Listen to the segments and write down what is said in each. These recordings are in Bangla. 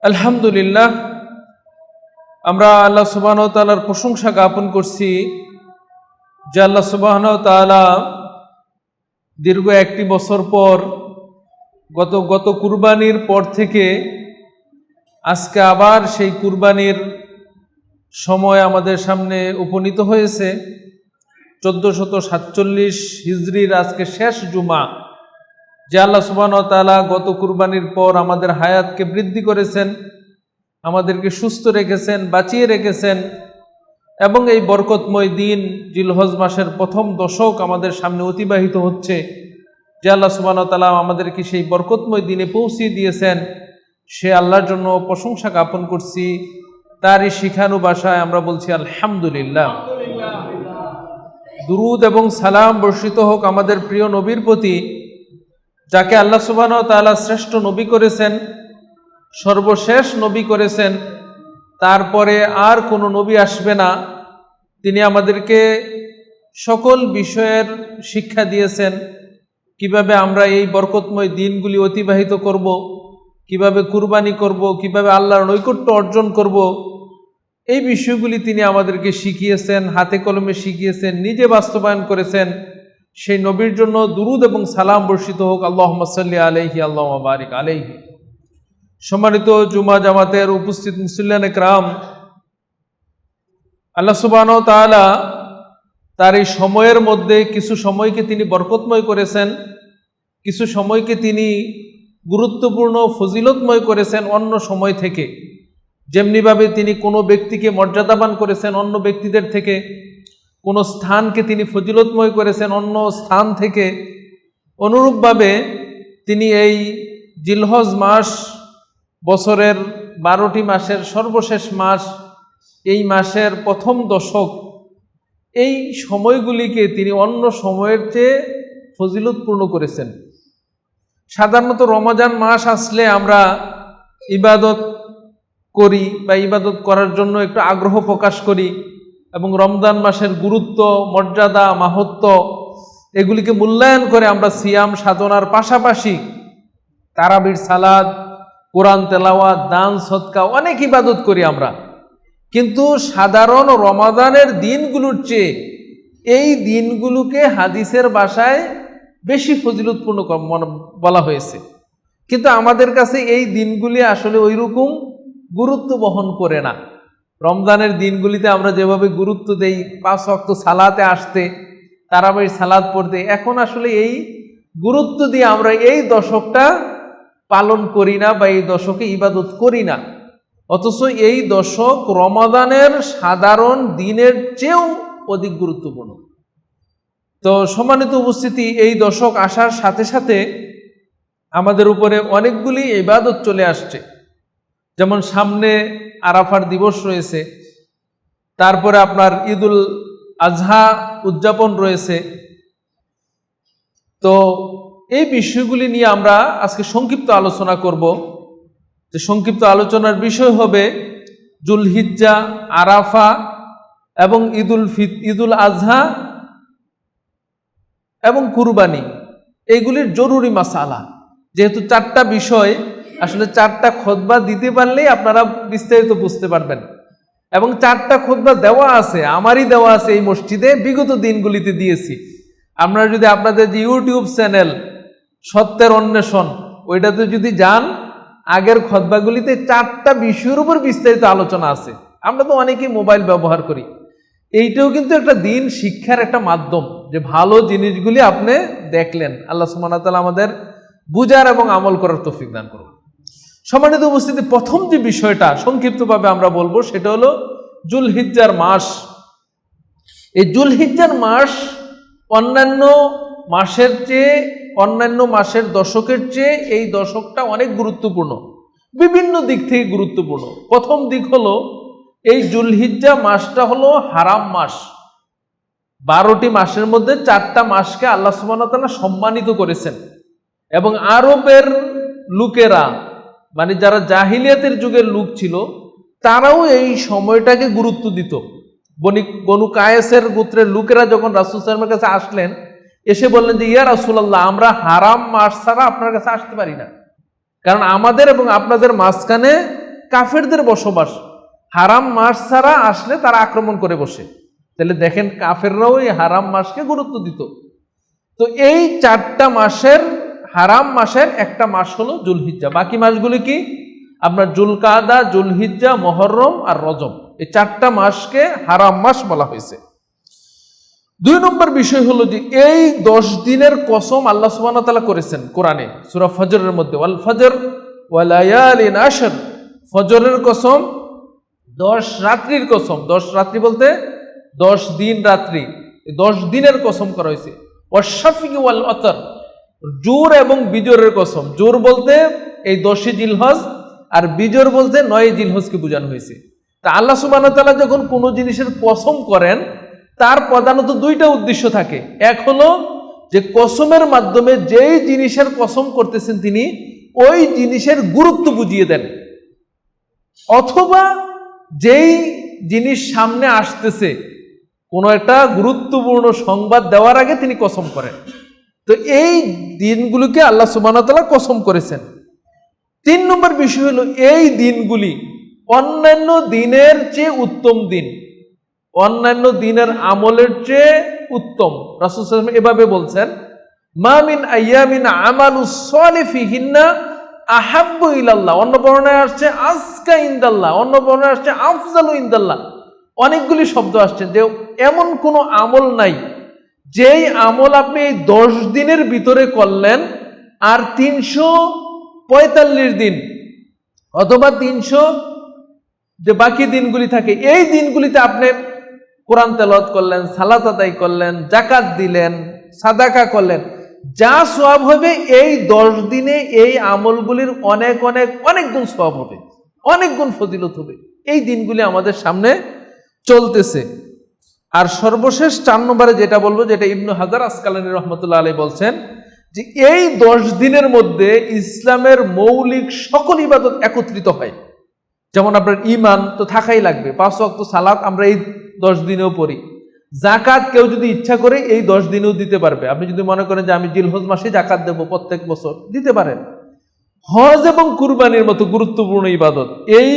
আলহামদুলিল্লাহ, আমরা আল্লাহ সুবহানাহু ওয়া তাআলার প্রশংসা জ্ঞাপন করছি যে আল্লাহ সুবহানাহু ওয়া তাআলা দীর্ঘ একটি বছর পর গত কুরবানির পর থেকে আজকে আবার সেই কুরবানির সময় আমাদের সামনে উপনীত হয়েছে। 1447 হিজরির আজকে শেষ জুমা, যে আল্লাহ সুবহানাহু ওয়া তাআলা গত কুরবানির পর আমাদের হায়াতকে বৃদ্ধি করেছেন, আমাদেরকে সুস্থ রেখেছেন, বাঁচিয়ে রেখেছেন এবং এই বরকতময় দিন জিলহজ মাসের প্রথম দশক আমাদের সামনে অতিবাহিত হচ্ছে। যে আল্লাহ সুবহানাহু ওয়া তাআলা আমাদেরকে সেই বরকতময় দিনে পৌঁছিয়ে দিয়েছেন, সে আল্লাহর জন্য প্রশংসা জ্ঞাপন করছি। তারই শিখানো ভাষায় আমরা বলছি আলহামদুলিল্লাহ। দুরুদ এবং সালাম বর্ষিত হোক আমাদের প্রিয় নবীর প্রতি, যাকে আল্লাহ সুবহানাহু ওয়া তাআলা শ্রেষ্ঠ নবী করেছেন, সর্বশেষ নবী করেছেন। তারপরে আর কোনো নবী আসবে না। তিনি আমাদেরকে সকল বিষয়ের শিক্ষা দিয়েছেন, কিভাবে আমরা এই বরকতময় দিনগুলি অতিবাহিত করব, কিভাবে কুরবানি করব, কিভাবে আল্লাহর নৈকট্য অর্জন করব। এই বিষয়গুলি তিনি আমাদেরকে শিখিয়েছেন, হাতে কলমে শিখিয়েছেন, নিজে বাস্তবায়ন করেছেন। সেই নবীর জন্য দুরুদ এবং সালাম বর্ষিত হোক। আল্লাহুম্মা সাল্লি আলাইহি আল্লাহুম্মা বারিক আলাইহি। সম্মানিত জুমা জামাতের উপস্থিত মুসল্লিয়ানে কেরাম, আল্লাহ সুবহানাহু ওয়া তাআলা তার এই সময়ের মধ্যে কিছু সময়কে তিনি বরকতময় করেছেন, কিছু সময়কে তিনি গুরুত্বপূর্ণ ফজিলতময় করেছেন অন্য সময় থেকে। যেমনিভাবে তিনি কোনো ব্যক্তিকে মর্যাদাবান করেছেন অন্য ব্যক্তিদের থেকে, কোনো স্থানকে তিনি ফজিলতময় করেছেন অন্য স্থান থেকে, অনুরূপভাবে তিনি এই জিলহজ মাস, বছরের 12টি মাসের সর্বশেষ মাস, এই মাসের প্রথম দশক, এই সময়গুলিকে তিনি অন্য সময়ের চেয়ে ফজিলতপূর্ণ করেছেন। সাধারণত রমজান মাস আসলে আমরা ইবাদত করি বা ইবাদত করার জন্য একটু আগ্রহ প্রকাশ করি এবং রমজান মাসের গুরুত্ব, মর্যাদা, মাহাত্ম্য এগুলিকে মূল্যায়ন করে আমরা সিয়াম সাধনার পাশাপাশি তারাবির সালাত, কোরআন তেলাওয়াত, দান সদকা অনেক ইবাদত করি আমরা। কিন্তু সাধারণ রমাদানের দিনগুলোর চেয়ে এই দিনগুলোকে হাদিসের ভাষায় বেশি ফজিলতপূর্ণ বলা হয়েছে। কিন্তু আমাদের কাছে এই দিনগুলি আসলে ওই রকম গুরুত্ব বহন করে না। রমজানের দিনগুলিতে আমরা যেভাবে গুরুত্ব দেই 5 ওয়াক্ত সালাতে আসতে, তারাবির সালাত পড়তে, এখন আসলে এই গুরুত্ব দিয়ে আমরা এই দশকটা পালন করি না বা এই দশকে ইবাদত করি না। অথচ এই দশক রমাদানের সাধারণ দিনের চেয়েও অধিক গুরুত্বপূর্ণ। তো সম্মানিত উপস্থিতি, এই দশক আসার সাথে সাথে আমাদের উপরে অনেকগুলি ইবাদত চলে আসছে। যেমন সামনে আরাফার দিবস রয়েছে, তারপরে আপনার ঈদুল আজহা উদযাপন রয়েছে। তো এই বিষয়গুলি নিয়ে আমরা আজকে সংক্ষিপ্ত আলোচনা করব। যে সংক্ষিপ্ত আলোচনার বিষয় হবে জুলহিজ্জা, আরাফা এবং ঈদুল আজহা এবং কুরবানি, এইগুলির জরুরি মাসালা। যেহেতু 4টা বিষয়, আসলে 4টা খুতবা দিতে পারলেই আপনারা বিস্তারিত বুঝতে পারবেন। এবং 4টা খুতবা দেওয়া আছে, আমারই দেওয়া আছে এই মসজিদে, বিগত দিনগুলিতে দিয়েছি। আপনারা যদি আপনাদের যে ইউটিউব চ্যানেল সত্যের অন্বেষণ, ওইটাতে যদি যান, আগের খুতবাগুলিতে 4টা বিষয়ের উপর বিস্তারিত আলোচনা আছে। আমরা তো অনেকেই মোবাইল ব্যবহার করি, এইটাও কিন্তু একটা দিন শিক্ষার একটা মাধ্যম, যে ভালো জিনিসগুলি আপনি দেখলেন। আল্লাহ সুবহানাহু ওয়া তাআলা আমাদের বুঝার এবং আমল করার তৌফিক দান করুন। সম্মানিত উপস্থিতি, প্রথম যে বিষয়টা সংক্ষিপ্তভাবে আমরা বলবো সেটা হলো জুলহিজ্জার মাস। এই জুলহিজ্জার মাস অন্যান্য মাসের চেয়ে, অন্যান্য মাসের দশকের চেয়ে এই দশকটা অনেক গুরুত্বপূর্ণ, বিভিন্ন দিক থেকে গুরুত্বপূর্ণ। প্রথম দিক হলো এই জুলহিজ্জা মাসটা হলো হারাম মাস। 12টি মাসের মধ্যে 4টা মাসকে আল্লাহ সুবহানাহু ওয়া তাআলা সম্মানিত করেছেন। এবং আরবের লোকেরা, মানে যারা জাহিলিয়াতের যুগের লোক ছিল, তারাও এই সময়টাকে গুরুত্ব দিত। বনু কায়েসের গোত্রের লোকেরা যখন রাসূল সাল্লাল্লাহু আলাইহি ওয়াসাল্লামের কাছে আসলেন, এসে বললেন যে ইয়া রাসূলুল্লাহ, আমরা হারাম মাস ছাড়া আপনার কাছে আসতে পারি না, কারণ আমাদের এবং আপনাদের মাঝখানে কাফেরদের বসবাস, হারাম মাস ছাড়া আসলে তারা আক্রমণ করে বসে। তাহলে দেখেন কাফেররাও এই হারাম মাসকে গুরুত্ব দিত। তো এই 4টা মাসের, হারাম মাসের একটা মাস হলো জুলহিজ্জা। বাকি মাসগুলি কি? আপনার জুলকাদা, জুলহিজ্জা, মুহররম আর রজব, এই 4টা মাসকে হারাম মাস বলা হয়েছে। 2 নম্বর বিষয় হলো যে এই 10 দিনের কসম আল্লাহ সুবহানাহু ওয়া তাআলা করেছেন কোরআনে সূরা ফজরের মধ্যে, ওয়াল ফজর ওয়া লায়ালিন আশর, ফজরের কসম, 10 রাত্রির কসম। 10 রাত্রি বলতে 10 দিন রাত্রি, 10 দিনের কসম করা হয়েছে। ওয়াশফি ওয়াল ওয়াতর, জোর এবং বিজোরের কসম। জোর বলতে এই 10 জিলহজ, আর বিজোর বলতে 9 জিলহজকে বোঝানো হয়েছে। তা আল্লাহ সুবহানাহু ওয়া তাআলা যখন কোনো জিনিসের কসম করেন তার প্রধানত 2টা উদ্দেশ্য থাকে। এক হলো যে কসমের মাধ্যমে যেই জিনিসের কসম করতেছেন তিনি ওই জিনিসের গুরুত্ব বুঝিয়ে দেন, অথবা যেই জিনিস সামনে আসতেছে কোনো একটা গুরুত্বপূর্ণ সংবাদ দেওয়ার আগে তিনি কসম করেন। তো এই দিনগুলোকে আল্লাহ সুবহানাহু ওয়া তাআলা কসম করেছেন। 3 নম্বর বিষয় হলো এই দিনগুলি অন্যান্য দিনের চেয়ে উত্তম দিন, অন্যান্য দিনের আমলের চেয়ে উত্তম। রাসূল সাল্লাল্লাহু আলাইহি ওয়াসাল্লাম এভাবে বলছেন, মা মিন আইয়ামিন আমালুস সালিহ ফিহিন্না আহাব্বু ইলাল্লাহ, অন্য বর্ণনায় আসছে আজকা ইনদাল্লাহ, অন্য বর্ণনায় আসছে আফজালু ইনদাল্লাহ। অনেকগুলি শব্দ আসছে যে এমন কোনো আমল নাই যেই আমল আপনি এই 10 দিনের ভিতরে করলেন আর 345 দিন অথবা 300 যে বাকি দিনগুলি থাকে এই দিনগুলিতে আপনি কোরআন তেলাওয়াত করলেন, সালাত আদায় করলেন, যাকাত দিলেন, সাদাকা করলেন, যা সওয়াব হবে এই 10 দিনে এই আমলগুলির অনেক অনেক অনেক গুণ সওয়াব হবে, অনেক গুণ ফজিলত হবে। এই দিনগুলি আমাদের সামনে চলতেছে। আর সর্বশেষ 4 নম্বরে যেটা বলবো, যেটা ইবনু হাজার আসকালানী রাহমাতুল্লাহ আলাইহি বলছেন যে এই 10 দিনের মধ্যে ইসলামের মৌলিক সকল ইবাদত একত্রিত হয়। যেমন আপনার ঈমান তো থাকাই লাগবে, 5 ওয়াক্ত সালাত আমরা এই 10 দিনেও পড়ি। যাকাত কেউ যদি ইচ্ছা করে এই 10 দিনেও দিতে পারবে। আপনি যদি মনে করেন যে আমি জিলহজ মাসে যাকাত দেব প্রত্যেক বছর, দিতে পারেন। হজ এবং কুরবানির মতো গুরুত্বপূর্ণ ইবাদত এই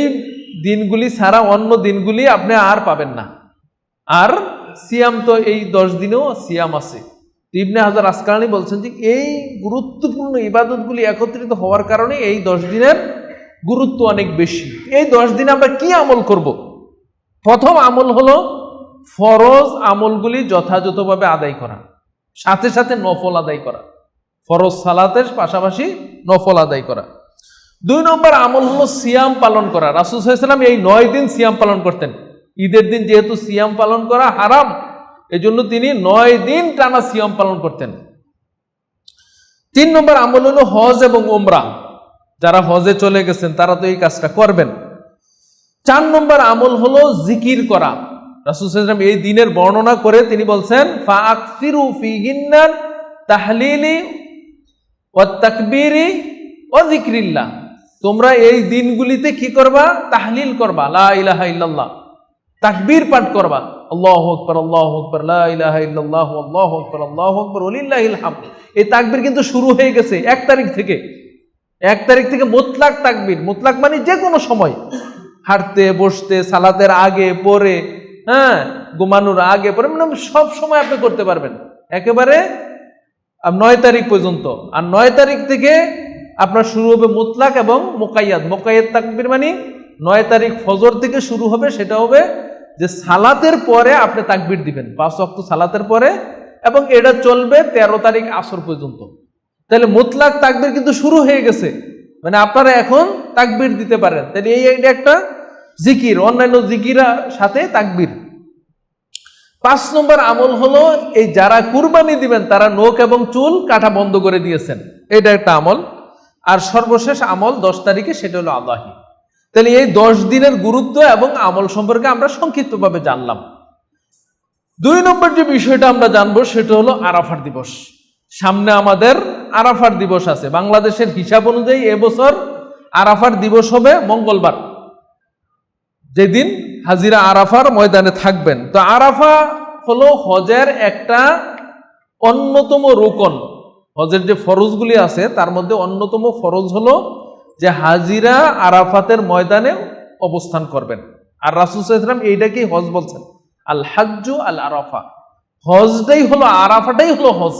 দিনগুলি ছাড়া অন্য দিনগুলি আপনি আর পাবেন না। আর সিয়াম তো এই 10 দিনেও সিয়াম আছে। ইবনে হাজার আসকালানী বলছেন যে এই গুরুত্বপূর্ণ ইবাদতগুলি একত্রিত হওয়ার কারণে এই 10 দিনের গুরুত্ব অনেক বেশি। এই 10 দিনে আমরা কি আমল করব? প্রথম আমল হলো ফরজ আমলগুলি যথাযথভাবে আদায় করা, সাথে সাথে নফল আদায় করা, ফরজ সালাতের পাশাপাশি নফল আদায় করা। 2 নম্বর আমল হলো সিয়াম পালন করা। রাসূল সাল্লাল্লাহু আলাইহি ওয়াসাল্লাম এই 9 দিন সিয়াম পালন করতেন। ঈদের দিন যেহেতু সিয়াম পালন করা হারাম, এজন্য তিনি 9 দিন টানা সিয়াম পালন করতেন। 3 নম্বর আমল হলো হজ এবং উমরা। যারা হজে চলে গেছেন তারা তো এই কাজটা করবেন। 4 নম্বর আমল হলো জিকির করা। রাসূল সাল্লাল্লাহু আলাইহি ওয়াসাল্লাম এই দিনের বর্ণনা করে তিনি বলছেন, ফাআকসিরু ফিহিন্না তাহলিলি ওয়াত তাকবীরি ওয়া যিকরিল্লাহ, তোমরা এই দিনগুলিতে কি করবা? তাহলিল করবা, লা ইলাহা ইল্লাল্লাহ, তাকবীর পাঠ করবা, আল্লাহু আকবার আল্লাহু আকবার, লা ইলাহা ইল্লাল্লাহু আল্লাহু আকবার আল্লাহু আকবার ওয়ালিল্লাহিল হামদ। এই তাকবীর কিন্তু শুরু হয়ে গেছে 1 তারিখ থেকে। 1 তারিখ থেকে মুতলাক তাকবীর, মুতলাক মানে যে কোনো সময়, হাঁটতে বসতে, সালাতের আগে পরে, ঘুমানোর আগে পরে, মানে সব সময় আপনি করতে পারবেন একেবারে 9 তারিখ পর্যন্ত। আর 9 তারিখ থেকে আপনার শুরু হবে মুতলাক এবং মুকাইয়াদ। মুকাইয়াদ তাকবীর মানে 9 তারিখ ফজর থেকে শুরু হবে, সেটা হবে যে সালাতের পরে আপনি তাকবীর দিবেন, 5 ওয়াক্ত সালাতের পরে, এবং এটা চলবে 13 তারিখ আসর পর্যন্ত। তাহলে মুতলাক তাকবীর কিন্তু শুরু হয়ে গেছে, মানে আপনারা এখন তাকবীর দিতে পারেন। তাহলে এইটা একটা জিকির, অন্যান্য জিকিরা সাথে তাকবীর। 5 নম্বর আমল হলো এই যারা কুরবানি দিবেন তারা নখ এবং চুল কাটা বন্ধ করে দিয়েছেন, এটা একটা আমল। আর সর্বশেষ আমল 10 তারিখে, সেটা হলো আদাহি। তাহলে এই 10 দিনের গুরুত্ব এবং আমল সম্পর্কে আমরা সংক্ষিপ্তভাবে জানলাম। 2 নম্বর যে বিষয়টা আমরা জানবো সেটা হলো আরাফার দিবস। সামনে আমাদের আরাফার দিবস আছে। বাংলাদেশের হিসাব অনুযায়ী এবছর আরাফার দিবস হবে মঙ্গলবার, যেদিন হাজিরা আরাফার ময়দানে থাকবেন। তো আরাফা হলো হজের একটা অন্যতম রুকন। হজের যে ফরজগুলি আছে তার মধ্যে অন্যতম ফরজ হলো যে হাজিরা আরাফাতের ময়দানে অবস্থান করবেন। আর রাসূল সাল্লাল্লাহু আলাইহি ওয়াসাল্লাম এইটাকেই হজ বলছেন, আল হাজ্জু আল আরাফা। হজটাই হলো, আরাফাটাই হলো হজ।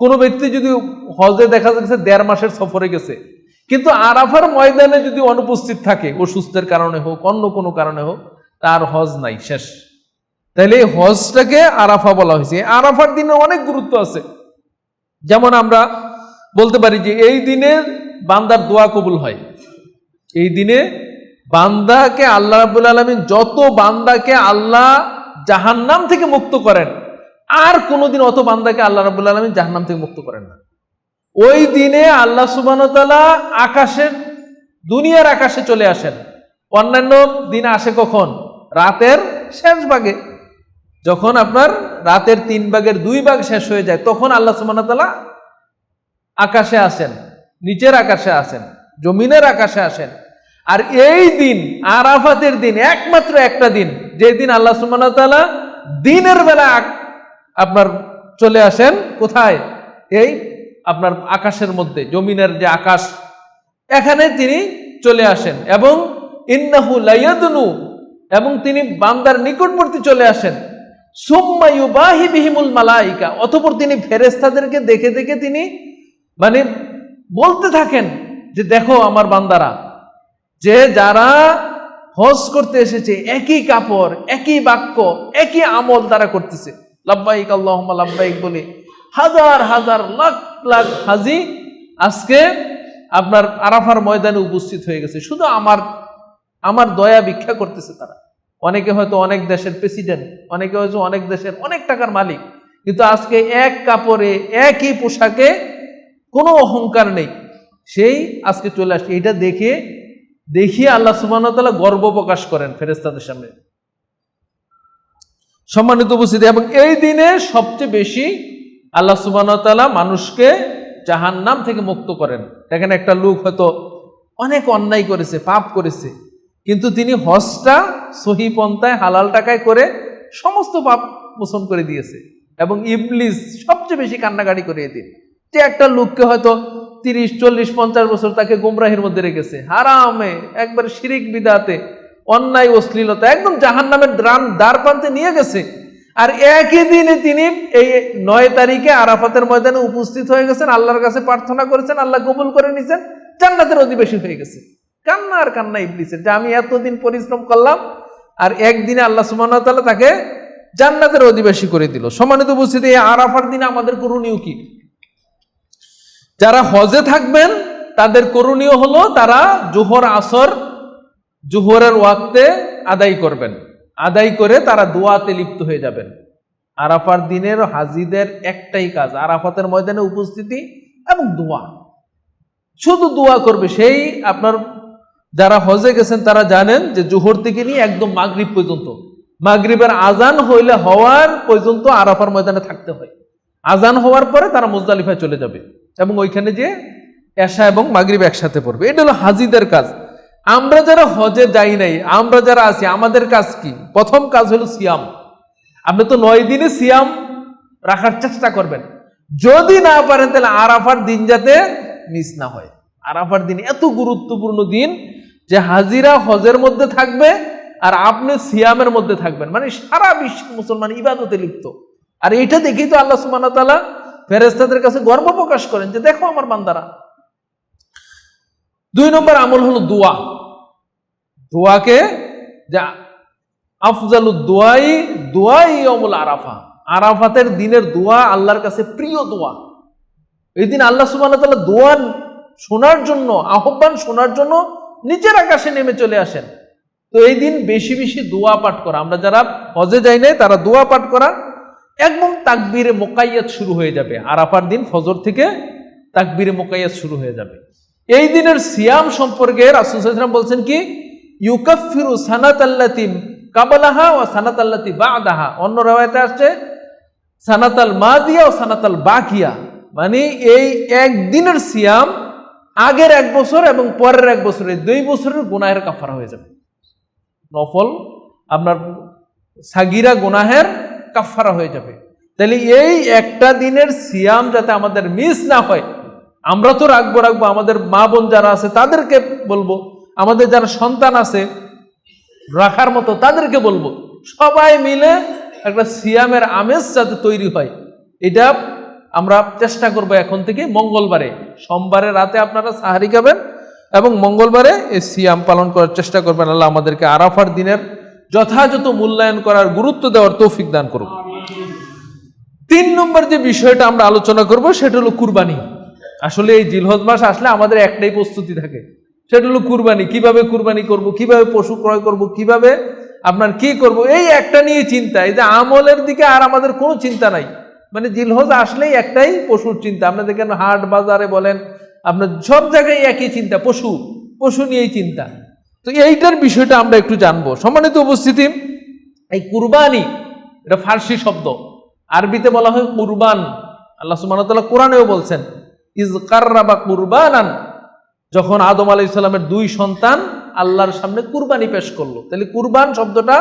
কোনো ব্যক্তি যদি হজে দেখা যাচ্ছে 1.5 মাসের সফরে গেছে, কিন্তু আরাফার ময়দানে যদি অনুপস্থিত থাকে, অসুস্থের কারণে হোক, অন্য কোনো কারণে হোক, তার হজ নাই, শেষ। তাইলে এই হজটাকে আরাফা বলা হয়েছে। আরাফার দিনে অনেক গুরুত্ব আছে। যেমন আমরা বলতে পারি যে এই দিনে বান্দার দোয়া কবুল হয়। এই দিনে বান্দাকে আল্লাহ রাব্বুল আলামিন, যত বান্দাকে আল্লাহ জাহান্নাম থেকে মুক্ত করেন, আর কোনোদিন অত বান্দাকে আল্লাহ রাব্বুল আলামিন জাহান্নাম থেকে মুক্ত করেন না। ওই দিনে আল্লাহ সুবহানাহু ওয়া তাআলা আকাশের, দুনিয়ার আকাশে চলে আসেন। অন্যান্য দিন আসে কখন? রাতের শেষ ভাগে, যখন আপনার রাতের 3 ভাগের 2 ভাগ শেষ হয়ে যায়, তখন আল্লাহ সুবহানাহু ওয়া তাআলা আকাশে আসেন, নিচের আকাশে আসেন, জমিনের আকাশে আসেন। আর এই দিন, আরাফাতের দিন, একমাত্র একটা দিন, যে দিন আল্লাহ সুবহানাহু ওয়া তাআলা দিনের বেলা আপনার চলে আসেন। কোথায়? এই আপনার আকাশের মধ্যে, জমিনের যে আকাশ, এখানে তিনি চলে আসেন। এবং ইন্নাহু লায়াদনু, এবং তিনি বান্দার নিকটবর্তী চলে আসেন। সুম্মা ইউবাহি বিহিমুল মালাইকা, অতঃপর তিনি ফেরেশতাদেরকে দেখে দেখে তিনি মানে বলতে থাকেন যে দেখো আমার বান্দারা, যে যারা হজ করতে এসেছে, একই কাপড়, একই বাক্য, একই আমল তারা করতেছে, লাব্বাইক আল্লাহুম্মা লাব্বাইক বলে হাজার হাজার লাখ লাখ হাজি আজকে আপনার আরাফার ময়দানে উপস্থিত হয়ে গেছে। শুধু আমার দয়া ভিক্ষা করতেছে তারা। অনেকে হয়তো অনেক দেশের প্রেসিডেন্ট, অনেকে হয়তো অনেক দেশের অনেক টাকার মালিক, কিন্তু আজকে এক কাপড়ে, একই পোশাকে, কোনো অহংকার নেই, সেই আজকে চলে আসে। এটা দেখিয়ে আল্লাহ সুবহানাহু ওয়া তাআলা গর্ব প্রকাশ করেন ফেরেশতাদের সামনে। সম্মানিত উপস্থিতি, এবং এই দিনে সবচেয়ে বেশি আল্লাহ সুবহানাহু ওয়া তাআলা মানুষকে জাহান্নাম থেকে মুক্ত করেন। দেখেন, একটা লোক হয়তো অনেক অন্যায় করেছে, পাপ করেছে, কিন্তু তিনি হজটা সহি পন্থায় হালাল টাকায় করে সমস্ত পাপ মোচন করে দিয়েছে। এবং ইবলিস সবচেয়ে বেশি কান্নাকাটি করিয়ে দিন, যে একটা লোককে হয়তো 30, 40, 50 বছর তাকে গোমরাহির মধ্যে রেখেছে, হারামে, একবার শিরিক বিদাতে, অন্যায়, অশ্লীলতা, একদম জাহান্নামের দ্বার প্রান্তে নিয়ে গেছে। আর একই দিনে তিনি এই 9 তারিখে আরাফাতের ময়দানে উপস্থিত হয়ে গেছেন, আল্লাহর কাছে প্রার্থনা করেছেন, আল্লাহ কবুল করে নিয়েছেন, জান্নাতের অধিবাসী হয়ে গেছে। কান্না আর কান্না ইবলিসের, যে আমি এতদিন পরিশ্রম করলাম, আর একদিনে আল্লাহ সুবহানাহু ওয়া তাআলা তাকে জান্নাতের অধিবাসী করে দিল। সম্মানিত উপস্থিতি, এই আরাফার দিনে আমাদের করণীয় কি? যারা হজে থাকবেন তাদের করণীয় হলো তারা জোহর আসর, জোহরের ওয়াক্তে আদায় করবেন। আদায় করে তারা দোয়াতে লিপ্ত হয়ে যাবেন। আরাফার দিনের হাজিদের একটাই কাজ, আরাফাতের ময়দানে উপস্থিতি এবং দোয়া, শুধু দোয়া করবে। সেই আপনার যারা হজে গেছেন তারা জানেন যে জোহর থেকে নিয়ে একদম মাগরিব পর্যন্ত, মাগরিবের আজান হওয়ার পর্যন্ত আরাফার ময়দানে থাকতে হয়। আজান হওয়ার পরে তারা মুজদালিফায় চলে যাবে এবং ওইখানে যে এশা এবং মাগরিব একসাথে পড়বে। এটা হলো হাজিদের কাজ। আমরা যারা হজে যাই নাই, আমরা যারা আছি, আমাদের কাজ কি? প্রথম কাজ হলো সিয়াম। আপনি তো 9 দিনে সিয়াম রাখার চেষ্টা করবেন। যদি না পারেন তাহলে আরাফার দিন যাতে মিস না হয়। আরাফার দিন এত গুরুত্বপূর্ণ দিন যে হাজিরা হজের মধ্যে থাকবে আর আপনি সিয়ামের মধ্যে থাকবেন, মানে সারা বিশ্বের মুসলমান ইবাদতে লিপ্ত। আর এটা দেখেই তো আল্লাহ সুবহানাহু ওয়া তাআলা ফেরেশতাদের কাছে গর্ব প্রকাশ করেন যে দেখো আমার বান্দারা। 2 নম্বর আমল হলো দোয়া। দোয়াকে যা আফজালুদ দোয়াই ইয়াউমুল আরাফা, আরাফাতের দিনের দোয়া আল্লাহর কাছে প্রিয় দোয়া। এই দিন আল্লাহ সুবহানাহু ওয়া তাআলা দোয়া শোনার জন্য, আহ্বান শোনার জন্য নিচের আকাশে নেমে চলে আসেন। তো এই দিন বেশি বেশি দোয়া পাঠ করা, আমরা যারা হজে যাই নাই তারা দোয়া পাঠ করা, একদম তাকবীরে মুকাইয়াত শুরু হয়ে যাবে। আরাফার দিন ফজর থেকে তাকবীরে মুকাইয়াত শুরু হয়ে যাবে। এই দিনের সিয়াম সম্পর্কে রাসূল সাল্লাল্লাহু আলাইহি ওয়াসাল্লাম বলছেন কি, ইউকাফিরু সানাতাল্লাতি কাবলাহা ওয়া সানাতাল্লাতি বাদাহা। অন্য riwayate আসছে সানাতাল মাদিয়া ও সানাতাল বাকিয়া, মানে এই একদিনের সিয়াম আগের 1 বছর এবং পরের 1 বছরের 2 বছরের গুনাহের কাফারা হয়ে যাবে। নফল আপনার সাগিরা গুনাহের কাফারা হয়ে যাবে। তাহলে এই একটা দিনের সিয়াম যাতে আমাদের মিস না হয়, আমরা তো রাখবো, আমাদের মা বোন যারা আছে তাদেরকে বলবো, আমাদের যারা সন্তান আছে রাখার মতো তাদেরকে বলবো, সবাই মিলে একটা সিয়ামের আমেজ যাতে তৈরি হয়, এটা আমরা চেষ্টা করব এখন থেকে। মঙ্গলবারে, সোমবারে রাতে আপনারা সাহারি খাবেন এবং মঙ্গলবারে এই সিয়াম পালন করার চেষ্টা করবেন। আল্লাহ আমাদেরকে আরাফার দিনের যথাযথ মূল্যায়ন করার, গুরুত্ব দেওয়ার তৌফিক দান করুন। 3 নম্বর যে বিষয়টা আমরা আলোচনা করব সেটা হলো কুরবানি। আসলে এই জিলহজ মাস আসলে আমাদের একটাই প্রস্তুতি থাকে, সেটা হলো কুরবানি। কিভাবে কুরবানি করব, কিভাবে পশু ক্রয় করব, কিভাবে আপনার কি করব, এই একটা নিয়ে চিন্তা। এই যে আমলের দিকে আর আমাদের কোনো চিন্তা নাই। মানে জিলহজ আসলেই একটাই পশুর চিন্তা। আপনি দেখেন হাট বাজারে বলেন, আপনার সব জায়গায় একই চিন্তা, পশু নিয়েই চিন্তা। তো এইটার বিষয়টা আমরা একটু জানবো। সম্মানিত উপস্থিতি, এই কুরবানি এটা ফার্সি শব্দ, আরবিতে বলা হয় কুরবান। আল্লাহ সুবহানাহু ওয়া তাআলা কোরআনেও বলছেন, ইজ কাররাবা কুরবানান, যখন আদম আলাইহিস সালামের 2 সন্তান আল্লাহর সামনে কুরবানি পেশ করলো। তাহলে কুরবান শব্দটা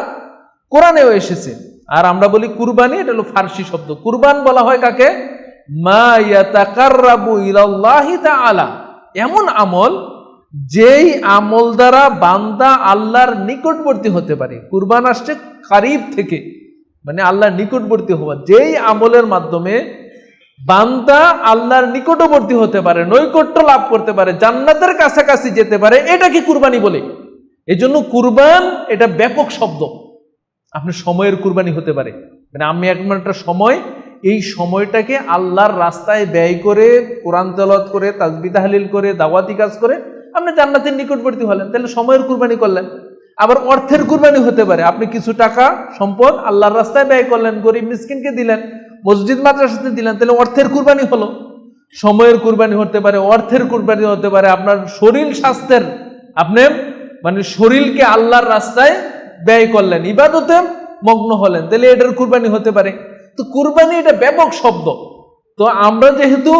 কোরআনেও এসেছে। আর আমরা বলি কুরবানি, এটা হলো ফার্সি শব্দ। কুরবান বলা হয় কাকে? মা ইয়াতাকাররাবু ইলাল্লাহি তাআলা, এমন আমল যেই আমল দ্বারা বান্দা আল্লাহর নিকটবর্তী হতে পারে। কুরবান আসছে কারিব থেকে, মানে আল্লাহর নিকটবর্তী হওয়া। যেই আমলের মাধ্যমে বান্দা আল্লাহর নিকটবর্তী হতে পারে, নৈকট্য লাভ করতে পারে, জান্নাতের কাছাকাছি যেতে পারে, এটাকে কুরবানি বলে। এই জন্য কুরবান এটা ব্যাপক শব্দ। আপনার সময়ের কুরবানি হতে পারে, মানে আমি একটা সময়, এই সময়টাকে আল্লাহর রাস্তায় ব্যয় করে, কোরআন তেলাওয়াত করে, তাসবিহ তাহলিল করে, দাওয়াতি কাজ করে আপনি জান্নাতের নিকটবর্তী হলেন, তাহলে সময়ের কুরবানি করলেন। আবার অর্থের কুরবানি হতে পারে, আপনি কিছু টাকা সম্পদ আল্লাহর রাস্তায় ব্যয় করলেন, গরিব মিসকিনকে দিলেন, মসজিদ মাদ্রাসাতে দিলেন, তাহলে অর্থের কুরবানি হলো। সময়ের কুরবানি হতে পারে, অর্থের কুরবানি হতে পারে, আপনার শরীর স্বাস্থ্যের, আপনি মানে শরীরকে আল্লাহর রাস্তায় ব্যয় করলেন, ইবাদতে মগ্ন হলেন, তাহলে এটার কুরবানি হতে পারে। তো কুরবানি এটা ব্যাপক শব্দ। তো আমরা যেহেতু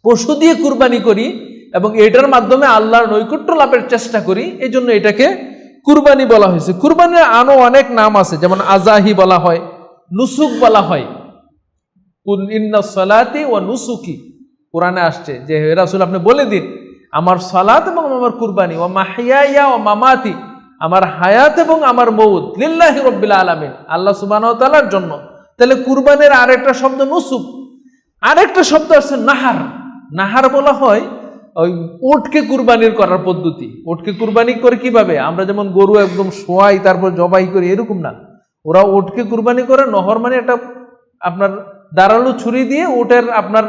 পশু দিয়ে কুরবানি করি এবং এটার মাধ্যমে আল্লাহর নৈকট্য লাভের চেষ্টা করি, এই জন্য এটাকে কুরবানি বলা হয়েছে। কুরবানির আরো অনেক নাম আছে, যেমন আজাহি বলা হয়, নুসুক বলা হয়। ইন্নাস সালাতি ওয়া নুসুকি, কোরআনে আসছে যে হে রাসূল আপনি বলে দিন আমার সালাত এবং আমার কুরবানি, ওয়া মাহইয়ায়া ওয়া মামাতি, আমার হায়াত এবং আমার মউত লিল্লাহি রাব্বিল আলামিন, আল্লাহ সুবহানাহু ওয়া তাআলার জন্য। তাহলে কুরবানির আরেকটা শব্দ নুসুক। আরেকটা শব্দ আছে নাহার। নাহার বলা হয় ওই উটকে কুরবানির করার পদ্ধতি। উটকে কুরবানি করে কিভাবে? আমরা যেমন গরু একদম শোয়াই তারপর জবাই করি, এরকম না, ওরা উটকে কুরবানি করে। নহর মানে একটা আপনার দাঁড়ালো ছুরি দিয়ে উটের আপনার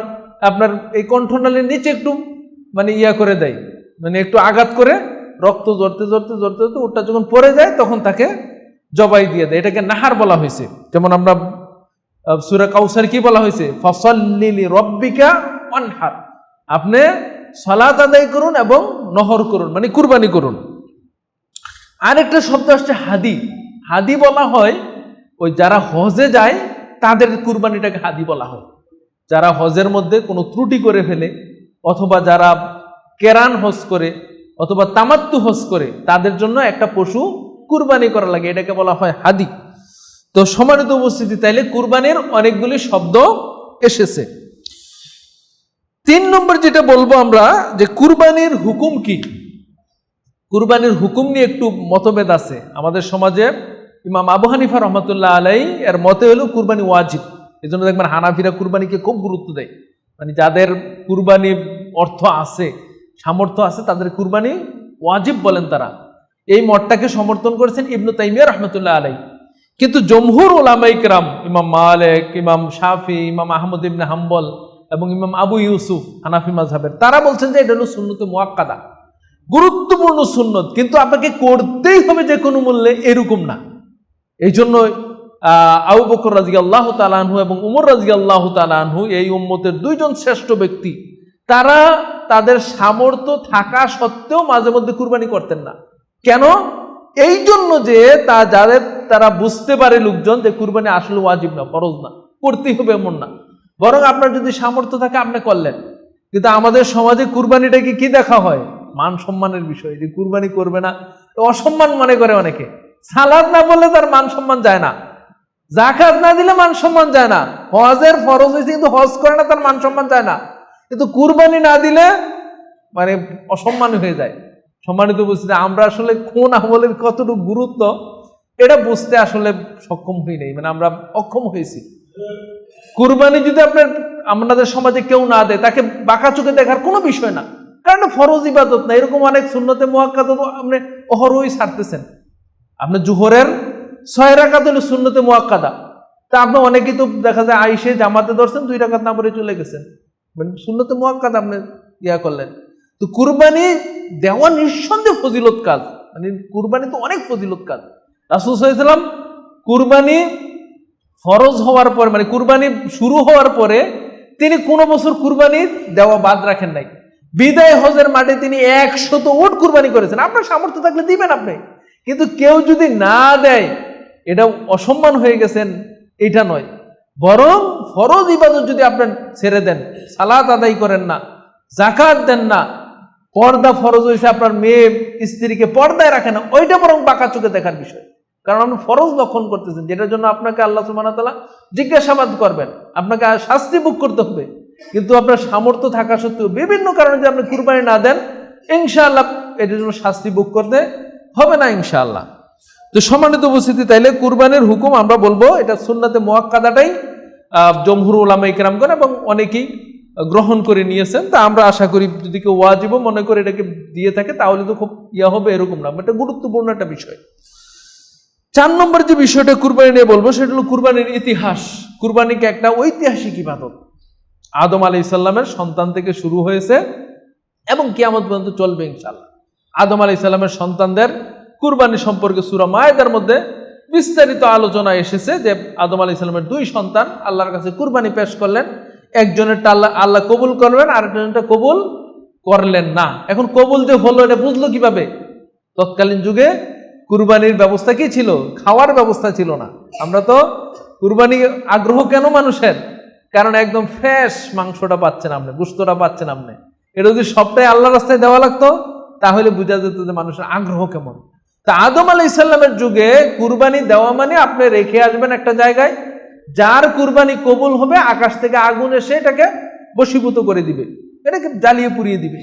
আপনার এই কণ্ঠনালীর নিচে একটু মানে ইয়া করে দেয়, মানে একটু আঘাত করে, রক্ত জড়তে জড়তে জড়তে জড়তে উটটা যখন পড়ে যায় তখন তাকে জবাই দিয়ে দেয়। এটাকে নাহার বলা হয়েছে। যেমন আমরা সূরা কাউসার কি বলা হয়েছে? ফাসাল্লি লিরাব্বিকা ওয়ানহার, আপনি সালাত আদায় করুন এবং নহর করুন, মানে কুরবানি করুন। আরেকটা শব্দ আসছে হাদি। হাদি বলা হয় ওই যারা হজে যায় তাদের কুরবানিটাকে হাদি বলা হয়। যারা হজের মধ্যে কোনো ত্রুটি করে ফেলে, অথবা যারা কেরান হজ করে, অথবা তামাত্তু হজ করে, তাদের জন্য একটা পশু কুরবানি করা লাগে, এটাকে বলা হয় হাদি। তো সম্মানিত উপস্থিতি, তাইলে কুরবানির অনেকগুলি শব্দ এসেছে। 3 নম্বর যেটা বলবো আমরা, যে কুরবানির হুকুম কি। কুরবানির হুকুম নিয়ে একটু মতভেদ আছে আমাদের সমাজে। ইমাম আবু হানিফা রহমতুল্লাহ আলাই এর মতে হলো কুরবানি ওয়াজিব। এই জন্য দেখবেন হানাফিরা কুরবানিকে খুব গুরুত্ব দেয়, মানে যাদের কুরবানি অর্থ আছে, সামর্থ্য আছে, তাদের কুরবানি ওয়াজিব বলেন তারা। এই মতটাকে সমর্থন করেছেন ইবনু তাইমিয়া রহমতুল্লাহ আলাই। কিন্তু জমহুর উলামায়ে কেরাম, ইমাম মালিক, ইমাম শাফি, ইমাম আহমদ ইবনে হাম্বল এবং ইমাম আবু ইউসুফ হানাফি মাযহাবের, তারা বলছেন যে এটা হলো সুন্নতে মুআক্কাদা, গুরুত্বপূর্ণ সুন্নত, কিন্তু আপনাকে করতেই হবে যে কোনো মূল্যে, এরকম না। এই জন্য আবু বকর রাদিয়াল্লাহু তাআলা আনহু এবং উমর রাদিয়াল্লাহু তাআলা আনহু, এই উম্মতের 2 জন শ্রেষ্ঠ ব্যক্তি, তারা তাদের সামর্থ্য থাকা সত্ত্বেও মাঝে মধ্যে কুরবানি করতেন না। কেন? এই জন্য যে তারা বুঝতে পারে লোকজন যে কুরবানি আসলে ওয়াজিব না, ফরজ না, করতেই হবে এমন না, বরং আপনার যদি সামর্থ্য থাকে আপনি করলেন। কিন্তু আমাদের সমাজে কুরবানিটাকে কি দেখা হয়? মান সম্মানের বিষয়, যে কুরবানি করবে না, অসম্মান মনে করে অনেকে। সালাত না বললে তার মান সম্মান যায় না, যাকাত না দিলে মান সম্মান যায় না, হজের ফরজ হয়েছে কিন্তু হজ করে না, তার মান সম্মান যায় না। কিন্তু কুরবানি না দিলে মানে অসম্মান হয়ে যায়। সম্মানিত বুঝতে আমরা আসলে কোন আমলের কতটুকু গুরুত্ব এটা বুঝতে আসলে সক্ষম হই নাই, মানে আমরা অক্ষম হয়েছি। কুরবানি যদি আপনাদের সমাজে কেউ না দেয়, তাকে বাঁকা চোখে দেখার কোনো বিষয় না, কারণ ফরজ ইবাদত না। এরকম অনেক সুন্নতে মুআক্কাদা তো আপনি অহরহই ছাড়তেছেন। আপনি জোহরের 6 রাকাত হলো সুন্নতে মুআক্কাদা, তা আপনি অনেকেই তো দেখা যায় আইসে জামাতে ধরছেন 2 রাকাত না পড়ে চলে গেছেন, মানে সুন্নতে মুআক্কাদা আপনি ইয়া করলেন। তো কুরবানি দেওয়া নিঃসন্দেহে ফজিলত কাজ, মানে কুরবানি তো অনেক ফজিলত কাজ। রাসূল সাল্লাল্লাহু আলাইহি ওয়াসাল্লাম কুরবানি ফরজ হওয়ার পর, মানে কুরবানি শুরু হওয়ার পরে তিনি কোনো বছর কুরবানি দেওয়া বাদ রাখেন নাই। বিদায় হজের মাঠে তিনি 100 উট কুরবানি করেছেন। আপনার সামর্থ্য থাকলে দিবেন আপনি, কিন্তু কেউ যদি না দেয় এটা অসম্মান হয়ে গেছেন এটা নয়, বরং ফরজ ইবাদত যদি আপনার ছেড়ে দেন, সালাত আদায় করেন না, যাকাত দেন না, পর্দা ফরজ হয়েছে আপনার মেয়ে স্ত্রীকে পর্দায় রাখে না, ওইটা বরং বাঁকা চোখে দেখার বিষয়। কারণ আপনি ফরজ লক্ষণ করতেছেন, যেটার জন্য আপনাকে আল্লাহ সুবহানাহু ওয়া তাআলা জিজ্ঞাসাবাদ করবেন, আপনাকে শাস্তি ভোগ করতে হবে। কিন্তু আপনার সামর্থ্য থাকা সত্ত্বেও বিভিন্ন কারণে যদি আপনি কুরবানি না দেন, ইনশাআল্লাহ এটার জন্য শাস্তি ভোগ করতে হবে না ইনশাআল্লাহ। তো সম্মানিত উপস্থিতি, তাইলে কুরবানির হুকুম আমরা বলবো এটা সুন্নাতে মুআক্কাদাটাই জমহুর উলামায়ে কেরামগণ এবং অনেকেই গ্রহণ করে নিয়েছেন। তা আমরা আশা করি যদি কেউ ওয়াজিব মনে করে এটাকে দিয়ে থাকে তাহলে তো খুব ইয়া হবে এরকম না, এটা গুরুত্বপূর্ণ একটা বিষয়। 4 নম্বর যে বিষয়টা কুরবানি নিয়ে বলবো সেটা হলো কুরবানির ইতিহাস। কুরবানিকে একটা ঐতিহাসিক ইবাদত, আদম আলাইহিস সালামের সন্তান থেকে শুরু হয়েছে এবং কিয়ামত পর্যন্ত চলবে ইনশাআল্লাহ। আদম আলাইহিস সালামের সন্তানদের কুরবানি সম্পর্কে সূরা মায়েদার মধ্যে বিস্তারিত আলোচনা এসেছে যে আদম আলাইহিস সালামের 2 সন্তান আল্লাহর কাছে কুরবানি পেশ করলেন, একজনেরটা আল্লাহ কবুল করলেন, আরেকজনেরটা কবুল করলেন না। এখন কবুল যে হলো এটা বুঝলো কিভাবে? তৎকালীন যুগে কুরবানির ব্যবস্থা কি ছিল? খাওয়ার ব্যবস্থা ছিল না। আমরা তো কুরবানি আগ্রহ কেন মানুষের? কারণ একদম ফ্রেশ মাংসটা পাচ্ছেন আপনি, গোশতটা পাচ্ছেন আপনি। এটা যদি সবটাই আল্লাহর রাস্তায় দেওয়া লাগতো তাহলে বোঝা যেত যে মানুষের আগ্রহ কেমন। তা আদম আলাইহিস সালামের যুগে কুরবানি দেওয়া মানে আপনি রেখে আসবেন একটা জায়গায়, যার কুরবানি কবুল হবে আকাশ থেকে আগুন এসে এটাকে বশীভূত করে দিবে, এটাকে জ্বালিয়ে পুড়িয়ে দিবে।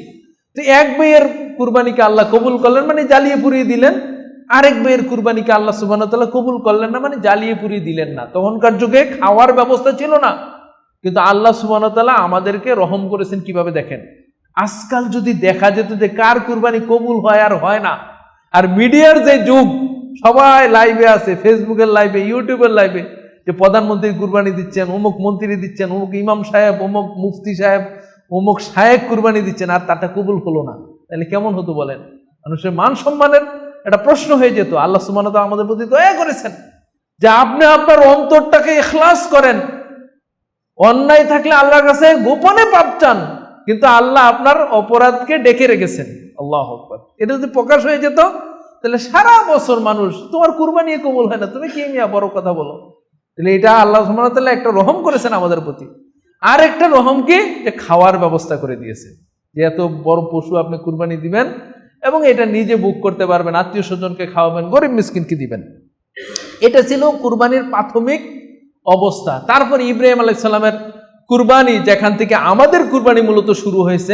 তো এক ভাইয়ের কুরবানিকে আল্লাহ কবুল করলেন মানে জ্বালিয়ে পুড়িয়ে দিলেন, আরেক ভাইয়ের কুরবানিকে আল্লাহ সুবহানাহু ওয়া তাআলা কবুল করলেন না মানে জ্বালিয়ে পুড়িয়ে দিলেন না। তখনকার যুগে খাওয়ার ব্যবস্থা ছিল না, কিন্তু আল্লাহ সুবহানাহু ওয়া তাআলা আমাদেরকে রহম করেছেন কিভাবে দেখেন। আজকাল যদি দেখা যেত যে কার কুরবানি কবুল হয় আর হয় না, আর মিডিয়ার যে যুগ, সবাই লাইভে আছে, ফেসবুকের লাইভে, ইউটিউবের লাইভে, যে প্রধানমন্ত্রী কুরবানি দিচ্ছেন, অমুক মন্ত্রী দিচ্ছেন, অমুক ইমাম সাহেব, অমুক মুফতি সাহেব, অমুক শায়েখ কুরবানি দিচ্ছেন, আর তারটা কবুল হলো না, তাহলে কেমন হতো বলেন? মানুষের মান সম্মানের একটা প্রশ্ন হয়ে যেত। আল্লাহ সুবহানাহু ওয়া তাআলা আমাদের প্রতি দয়া করেছেন যে আপনি আপনার অন্তরটাকে ইখলাস করেন, অন্যায় থাকলে আল্লাহর কাছে গোপনে পাপ চান, কিন্তু আল্লাহ আপনার অপরাধকে ডেকে রেখেছেন। আল্লাহু আকবার। এটা যদি প্রকাশ হয়ে যেত তাহলে সারা বছর মানুষ তোমার কুরবানি কবুল হয় না, তুমি কি মিয়া বড় কথা বলো। তাহলে এটা আল্লাহ সুবহানাহু ওয়া তাআলা একটা রহম করেছেন আমাদের প্রতি। আর একটা রহম কি, যে খাওয়ার ব্যবস্থা করে দিয়েছে, যে এত বড় পশু আপনি কুরবানি দিবেন এবং এটা নিজে বুক করতে পারবেন, আত্মীয় স্বজনকে খাওয়াবেন, গরিব মিসকিনকে দিবেন। এটা ছিল কুরবানির প্রাথমিক অবস্থা। তারপর ইব্রাহিম আলাইহিস সালামের কুরবানি, যেখান থেকে আমাদের কুরবানি মূলত শুরু হয়েছে,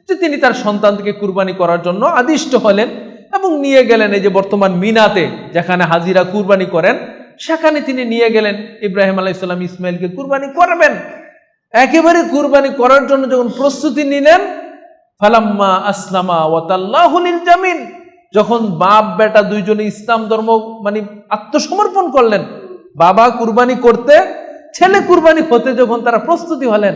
যে তিনি তার সন্তানকে কুরবানি করার জন্য আদিষ্ট হলেন এবং নিয়ে গেলেন এই যে বর্তমান মিনাতে, যেখানে হাজিরা কুরবানি করেন, সেখানে তিনি নিয়ে গেলেন ইব্রাহিম আলাইহিস সালাম ইসমাইলকে কুরবানি করবেন। একেবারে কুরবানি করার জন্য যখন প্রস্তুতি নিলেন, ফালাম্মা আসলামা ওয়া তাল্লাহু লিল জামিন, যখন বাপ বেটা দুইজনে ইসলাম ধর্ম মানে আত্মসমর্পণ করলেন, বাবা কুরবানি করতে, ছেলে কুরবানি হতে যখন তারা প্রস্তুতি হলেন,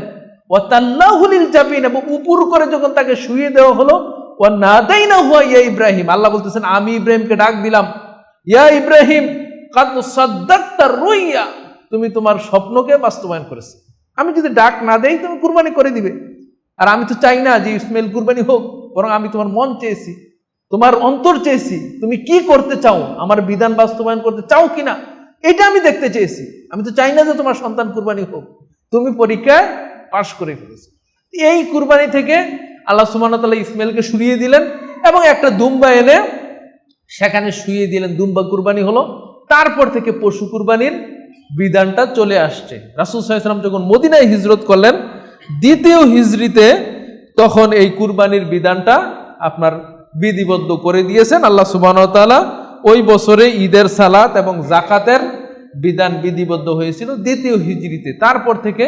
ওয়া তাল্লাহু লিল জামিন, এবং উপর করে যখন তাকে শুইয়ে দেওয়া হলো, ওয়া নাদাইনাহু ইয়া ইব্রাহিম, আল্লাহ বলতেছেন আমি ইব্রাহিমকে ডাক দিলাম, ইয়া ইব্রাহিম কাদ সাদ্দাকতা রুইয়া, তুমি তোমার স্বপ্নকে বাস্তবায়ন করেছো। আমি যদি ডাক না দেই তুমি কুরবানি করে দিবে, আর আমি তো চাই না যে ইসমাইল কুরবানি হোক, বরং আমি তোমার মন চেয়েছি, তোমার অন্তর চেয়েছি, তুমি কি করতে চাও, আমার বিধান বাস্তবায়ন করতে চাও কিনা এটা আমি দেখতে চেয়েছি। আমি তো চাই না যে তোমার সন্তান কুরবানি হোক, তুমি পরীক্ষায় পাশ করে ফেলেছো। এই কুরবানি থেকে আল্লাহ সুবহানাহু ওয়া তাআলা ইসমাইলকে শুইয়ে দিলেন এবং একটা দুম্বা এনে সেখানে শুইয়ে দিলেন, দুম্বা কুরবানি হলো। তারপর থেকে পশু কুরবানির বিধানটা চলে আসছে। রাসূল সাল্লাল্লাহু আলাইহি ওয়াসাল্লাম যখন মদিনায় হিজরত করলেন, দ্বিতীয় হিজরিতে তখন এই কুরবানির বিধানটা আপনার বিধিবদ্ধ করে দিয়েছেন আল্লাহ সুবহানাহু ওয়া তাআলা। ওই বছরে ঈদের সালাত এবং যাকাতের বিধান বিধিবদ্ধ হয়েছিল দ্বিতীয় হিজরিতে। তারপর থেকে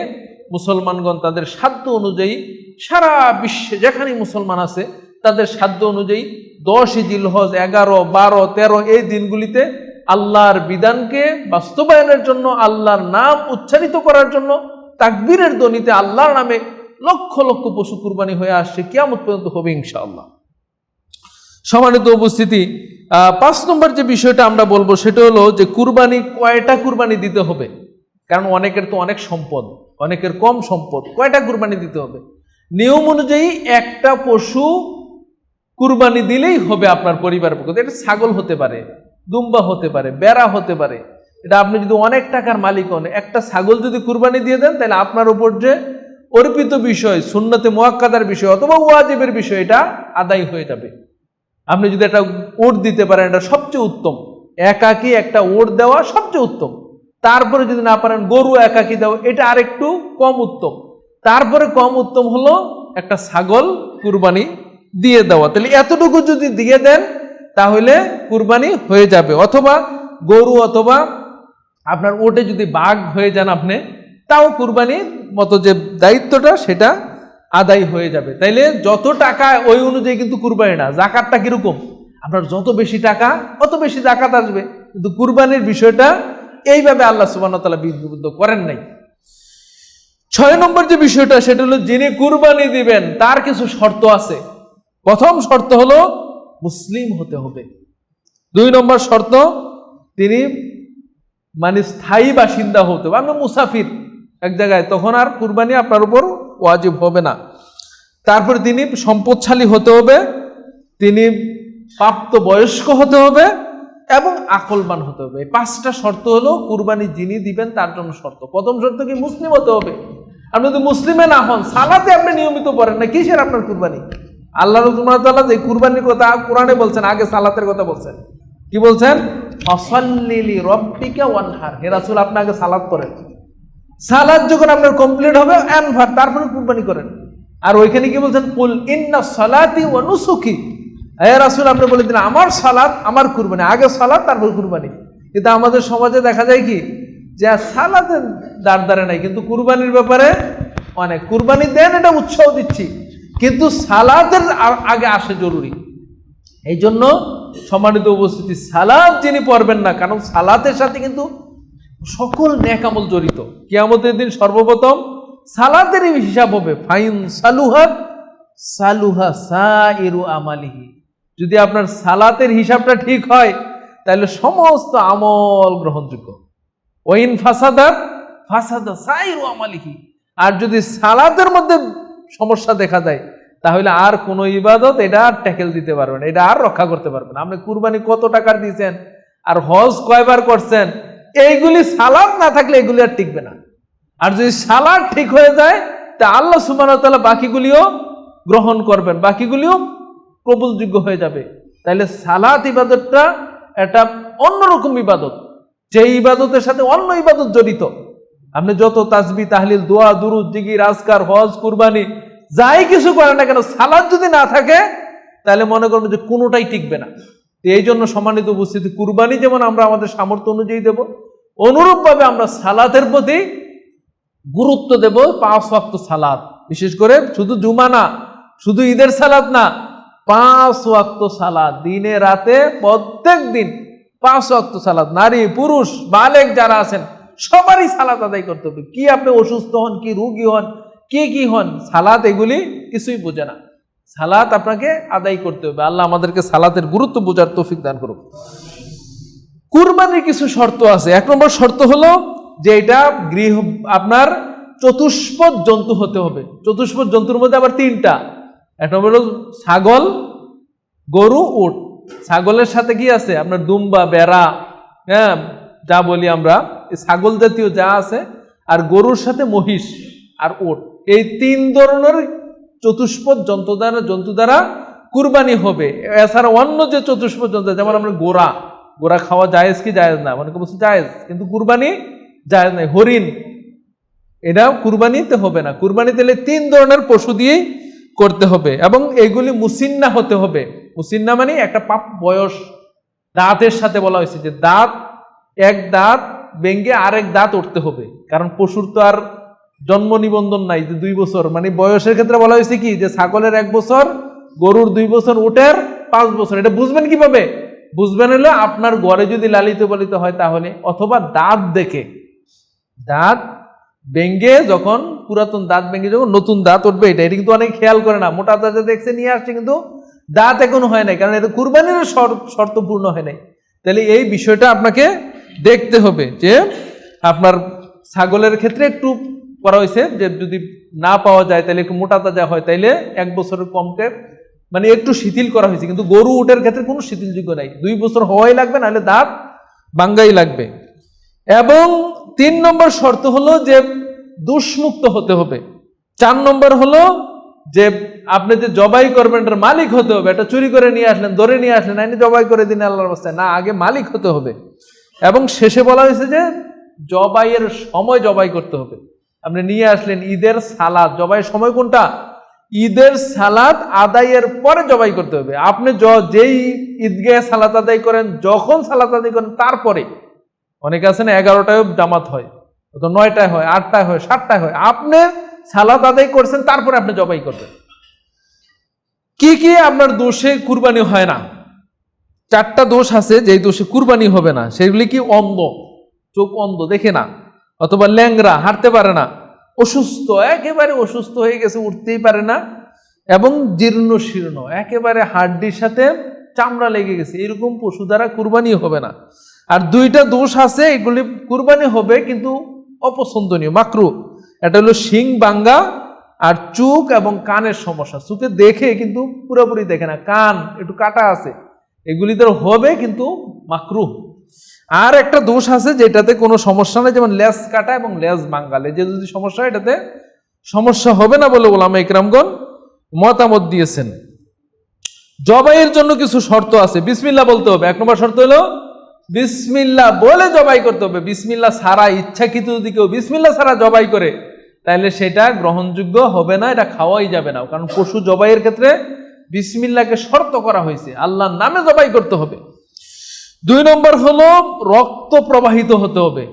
মুসলমানগণ তাদের সাধ্য অনুযায়ী সারা বিশ্বে যেখানে মুসলমান আছে তাদের সাধ্য অনুযায়ী 10 জিলহজ, 11, 12, 13 এই দিনগুলিতে আল্লাহর বিধানকে বাস্তবায়নের জন্য, আল্লাহর নাম উচ্চারিত করার জন্য তাকবীরের ধ্বনিতে আল্লাহর নামে লক্ষ লক্ষ পশু কুরবানি হয়ে আসছে, কিয়ামত পর্যন্ত হবে ইনশাআল্লাহ। সম্মানিত উপস্থিতি, 5 নম্বর যে বিষয়টা আমরা বলবো সেটা হলো যে কুরবানি কয়টা কুরবানি দিতে হবে। কারণ অনেকের তো অনেক সম্পদ, অনেকের কম সম্পদ, কয়টা কুরবানি দিতে হবে? নিয়ম অনুযায়ী একটা পশু কুরবানি দিলেই হবে আপনার পরিবার পক্ষ থেকে। এটা ছাগল হতে পারে, দুম্বা হতে পারে, বেড়া হতে পারে। এটা আপনি যদি অনেক টাকার মালিক হন, একটা ছাগল যদি কুরবানি দিয়ে দেন তাহলে আপনার উপর যে অর্পিত বিষয়, সুন্নতে মুআক্কাদার বিষয় অথবা ওয়াজিবের বিষয়, এটা আদায় হয়ে যাবে। আপনি যদি একটা ওট দিতে পারেন এটা সবচেয়ে উত্তম। একাকি একটা ওট দেওয়া সবচেয়ে উত্তম। তারপরে যদি না পারেন গরু একাকি দেওয়া, এটা আরেকটু কম উত্তম। তারপরে কম উত্তম হলো একটা ছাগল কুরবানি দিয়ে দেওয়া। তাহলে এতটুকু যদি দিয়ে দেন তাহলে কুরবানি হয়ে যাবে। অথবা গরু অথবা আপনার ওটে যদি বাঘ হয়ে যান আপনি, তাও কুরবানির মতো যে দায়িত্বটা সেটা আদায় হয়ে যাবে। তাইলে যত টাকা ওই অনুযায়ী কিন্তু কুরবানি না। যাকাতটা কিরকম? আপনার যত বেশি টাকা অত বেশি যাকাত আসবে, কিন্তু কুরবানির বিষয়টা এইভাবে আল্লাহ সুবহানাহু ওয়া তাআলা বিধিবদ্ধ করেন নাই। 6 নম্বর যে বিষয়টা সেটা হলো যিনি কুরবানি দিবেন তার কিছু শর্ত আছে। প্রথম শর্ত হলো মুসলিম হতে হবে। 2 নম্বর শর্ত তিনি মানে স্থায়ী বাসিন্দা হতে হবে। আপনি মুসাফির এক জায়গায়, তখন আর কুরবানি আপনার উপর ওয়াজিব হবে না। তারপরে তিনি সম্পদশালী হতে হবে, তিনি প্রাপ্ত বয়স্ক হতে হবে এবং আকলবান হতে হবে। এই 5টা শর্ত হলো কুরবানি যিনি দিবেন তার জন্য শর্ত। প্রথম শর্ত কি? মুসলিম হতে হবে। আপনি যদি মুসলিমে না হন, সালাতে আপনি নিয়মিত পড়েন না, কিসের আপনার কুরবানি? আল্লাহ সুবহানাহু ওয়া তাআলা যে কুরবানির কথা কোরআনে বলছেন, আগে সালাতের কথা বলছেন। কি বলছেন? ফাসাল্লি লিরাব্বিকা ওয়ানহার। হে রাসূল, আপনি আগে সালাত করেন। সালাত যখন আপনার কমপ্লিট হবে আনহার, তারপরে কুরবানি করেন। আর ওইখানে কি বলছেন? কুল ইন্না সালাতি ওয়া নুসুকি। হে রাসূল, আপনি বলে দিন আমার সালাত আমার কুরবানি, আগে সালাত তারপর কুরবানি। কিন্তু আমাদের সমাজে দেখা যায় কি যে সালাতের দাঁড় নাই, কিন্তু কুরবানির ব্যাপারে অনেক। কুরবানি দেন, এটা উৎসাহ দিচ্ছি, কিন্তু সালাতের আগে আসে জরুরি। এই জন্য সম্মানিত উপস্থিতি, সালাত যিনি পড়বেন না, কারণ সালাতের সাথে কিন্তু সকল নেক আমল জড়িত। কিয়ামতের দিন সর্বপ্রথম সালাতেরই হিসাব হবে। ফাইন সালুহাত সালুহা সাইরু আমালিহি। যদি আপনার সালাতের হিসাবটা ঠিক হয় তাহলে সমস্ত আমল গ্রহণযোগ্য। ওয়াইন ফাসাদাত ফাসাদা সাইরু আমালিহি। আর যদি সালাতের মধ্যে সমস্যা দেখা যায় তাহলে আর কোনো ইবাদত এটা আর ট্যাকেল দিতে পারবে না, এটা আর রক্ষা করতে পারবে না। আপনি কুরবানি কত টাকার দিয়েছেন আর হজ কয়বার করছেন, এইগুলি সালাত না থাকলে এগুলি আর টিকবে না। আর যদি সালাত ঠিক হয়ে যায় তা আল্লাহ সুবহানাহু ওয়া তাআলা বাকিগুলিও গ্রহণ করবেন, বাকিগুলিও কবুলযোগ্য হয়ে যাবে। তাইলে সালাত ইবাদতটা এটা অন্যরকম ইবাদত, যে ইবাদতের সাথে অন্য ইবাদত জড়িত। আপনি যত তাসবিহ তাহলিল দোয়া দুরুদ জিকির আজকার হজ কুরবানি যাই কিছু করেন না কেন, সালাত যদি না থাকে তাহলে মনে করবেন যে কোনোটাই টিকবে না। এই জন্য সম্মানিত উপস্থিতি, কুরবানি যেমন আমরা আমাদের সামর্থ্য অনুযায়ী দেব, অনুরূপভাবে আমরা সালাতের প্রতি গুরুত্ব দেব। 5 ওয়াক্ত সালাত, বিশেষ করে শুধু জুমা না, শুধু ঈদের সালাত না, 5 ওয়াক্ত সালাত দিনে রাতে প্রত্যেক দিন 5 ওয়াক্ত সালাত। নারী পুরুষ বালেগ যারা আছেন সবারই সালাত আদায় করতে হবে। কি আপনি অসুস্থ হন, কি রোগী হন, কি হন, সালাত এগুলি কিছুই বোঝে না। সালাত আপনাকে আদায় করতে হবে। আল্লাহ আমাদেরকে সালাতের গুরুত্ব বোঝার তৌফিক দান করুন। কুরবানির কিছু শর্ত আছে। 1 নম্বর শর্ত হলো যে এটা গৃহ আপনার চতুষ্পদ জন্তু হতে হবে। চতুষ্পদ জন্তুর মধ্যে আবার 3টা। 1 নম্বর হলো ছাগল, গরু, উট। ছাগলের সাথে কি আছে? আপনার দুম্বা, বেড়া, হ্যাঁ যা বলি আমরা, ছাগল জাতীয় যা আছে, আর গরুর সাথে মহিষ আর উট। এই 3 ধরনের চতুষ্পদ জন্তু দ্বারা কুরবানি হবে। এছাড়া অন্য যে চতুষ্পদ জন্তু, যেমন আমরা গোরা খাওয়া জায়েজ কি জায়েজ না? মানে বলছে জায়েজ, কিন্তু কুরবানি জায়েজ নাই। হরিণ, এটা কুরবানিতে হবে না। কুরবানিতে 3 ধরনের পশু দিয়েই করতে হবে এবং এগুলি মুসিন্না হতে হবে। মুসিন্না মানে একটা পাপ বয়স, দাঁতের সাথে বলা হয়েছে যে দাঁত, এক দাঁত ভেঙে আরেক দাঁত উঠতে হবে, কারণ পশুর তো আর জন্ম নিবন্ধন নাই যে 2 বছর, মানে বয়সের ক্ষেত্রে বলা হয়েছে কি যে ছাগলের 1 বছর, গরুর 2 বছর, উটের 5 বছর। এটা বুঝবেন কিভাবে? বুঝবেন হলো আপনার ঘরে যদি লালিত পালিত হয় তাহলে, অথবা দাঁত দেখে, দাঁত ভেঙে যখন পুরাতন দাঁত ভেঙে যখন নতুন দাঁত উঠবে, এটা কিন্তু অনেক খেয়াল করে না। মোটা তাজা দেখছে নিয়ে আসছে কিন্তু দাঁত এখনো হয় নাই, কারণ এটা কুরবানির শর্ত পূর্ণ হয় নাই। তাহলে এই বিষয়টা আপনাকে দেখতে হবে যে আপনার ছাগলের ক্ষেত্রে একটু করা হয়েছে যে যদি না পাওয়া যায় তাহলে একটু মোটা তাজা হয়, তাইলে 1 বছরের কমকে মানে একটু শিথিল করা হয়েছে। কিন্তু গরু উটের ক্ষেত্রে কোনো শিথিলযোগ্য নাই, 2 বছর হওয়াই লাগবে, নাহলে দাঁত ভাঙ্গাই লাগবে। এবং 3 নম্বর শর্ত হলো যে দোষমুক্ত হতে হবে। 4 নম্বর হলো যে আপনি যে জবাই করবেন এটার মালিক হতে হবে। এটা চুরি করে নিয়ে আসলেন, ধরে নিয়ে আসলেন, আইনি জবাই করে দিন আল্লাহর রাস্তায় না, আগে মালিক হতে হবে। এবং শেষে বলা হয়েছে যে জবাইয়ের সময় জবাই করতে হবে। আপনি নিয়ে আসলেন ঈদের সালাত, জবাইয়ের সময় কোনটা? ঈদের সালাত আদায়ের পরে জবাই করতে হবে। আপনি যেই ঈদগাহে সালাত আদায় করেন, যখন সালাত আদায় করেন তারপরে, অনেকে আছে না 11টায় জামাত হয়, 9টায় হয়, 8টায় হয়, 7টায় হয়, আপনি সালাত আদায় করছেন তারপরে আপনি জবাই করবেন। কি কি আপনার দোষে কুরবানি হয় না? 4টা দোষ আছে যেই দোষে কুরবানি হবে না। সেগুলি কি? অন্ধ, চোখ অন্ধ, দেখে না, অথবা ল্যাংরা, হাঁটতে পারে না, অসুস্থ, একেবারে অসুস্থ হয়ে গেছে, উঠতেই পারে না, এবং জীর্ণ শীর্ণ, একেবারে হাড্ডির সাথে চামড়া লেগে গেছে, এরকম পশু দ্বারা কুরবানি হবে না। আর 2টা দোষ আছে, এগুলি কুরবানি হবে কিন্তু অপছন্দনীয়, মাকরুহ। এটা হলো শিং ভাঙ্গা আর চোখ এবং কানের সমস্যা। চোখে দেখে কিন্তু পুরোপুরি দেখে না, কান একটু কাটা আছে, এগুলি তো হবে কিন্তু মাকরুহ। আর একটা দোষ আছে যেটাতে কোনো সমস্যা নেই, যেমন লেজ কাটা এবং লেজ ভাঙ্গা, লেজে যদি সমস্যা হয় এটাতে সমস্যা হবে না বলে ওলামা ইকরামগণ মতামত দিয়েছেন। জবাইয়ের জন্য কিছু শর্ত আছে। বিসমিল্লাহ বলতে হবে। 1 নম্বর শর্ত হলো বিসমিল্লাহ বলে জবাই করতে হবে। বিসমিল্লাহ ছাড়া, ইচ্ছাকৃত যদি কেউ বিসমিল্লাহ ছাড়া জবাই করে তাহলে সেটা গ্রহণযোগ্য হবে না, এটা খাওয়াই যাবে না। কারণ পশু জবাইয়ের ক্ষেত্রে বিসমিল্লাহকে শর্ত করা হয়েছে, আল্লাহর নামে জবাই করতে হবে। 2 নম্বর হলো রক্ত প্রবাহিত হতে হবে।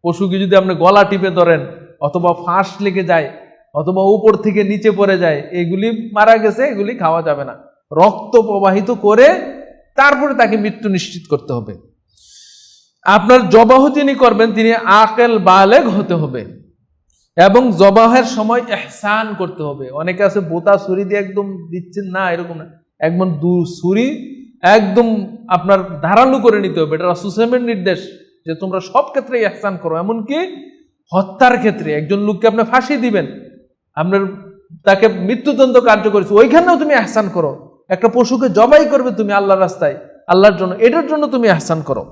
পশুকে যদি আপনি গলা টিপে ধরেন, অথবা ফাঁস লেগে যায়, অথবা উপর থেকে নিচে পড়ে যায়, এগুলি মারা গেছে, এগুলি খাওয়া যাবে না। রক্ত প্রবাহিত করে তারপরে তাকে মৃত্যু নিশ্চিত করতে হবে। আপনার জবাহ যিনি করবেন তিনি আকেল বালেগ হতে হবে এবং জবাহের সময় ইহসান করতে হবে। অনেকে আছে বোতা ছুরি দিয়ে একদম দিচ্ছেন, না এরকম না, একদম ছুরি একদম আপনার ধারালো করে নিতে হবে। এটা রাসূল সাল্লাল্লাহু আলাইহি ওয়াসাল্লামের নির্দেশ যে তোমরা সব ক্ষেত্রে ইহসান করো, এমনকি হত্যার ক্ষেত্রে। একজন লোককে আপনি ফাঁসি দিবেন, আপনার তাকে মৃত্যুদণ্ড কার্যকর করেছে, ওইখানেও তুমি ইহসান করো। একটা পশুকে জবাই করবে তুমি আল্লাহর রাস্তায়, আল্লাহর জন্য, এটার জন্য তুমি ইহসান করো।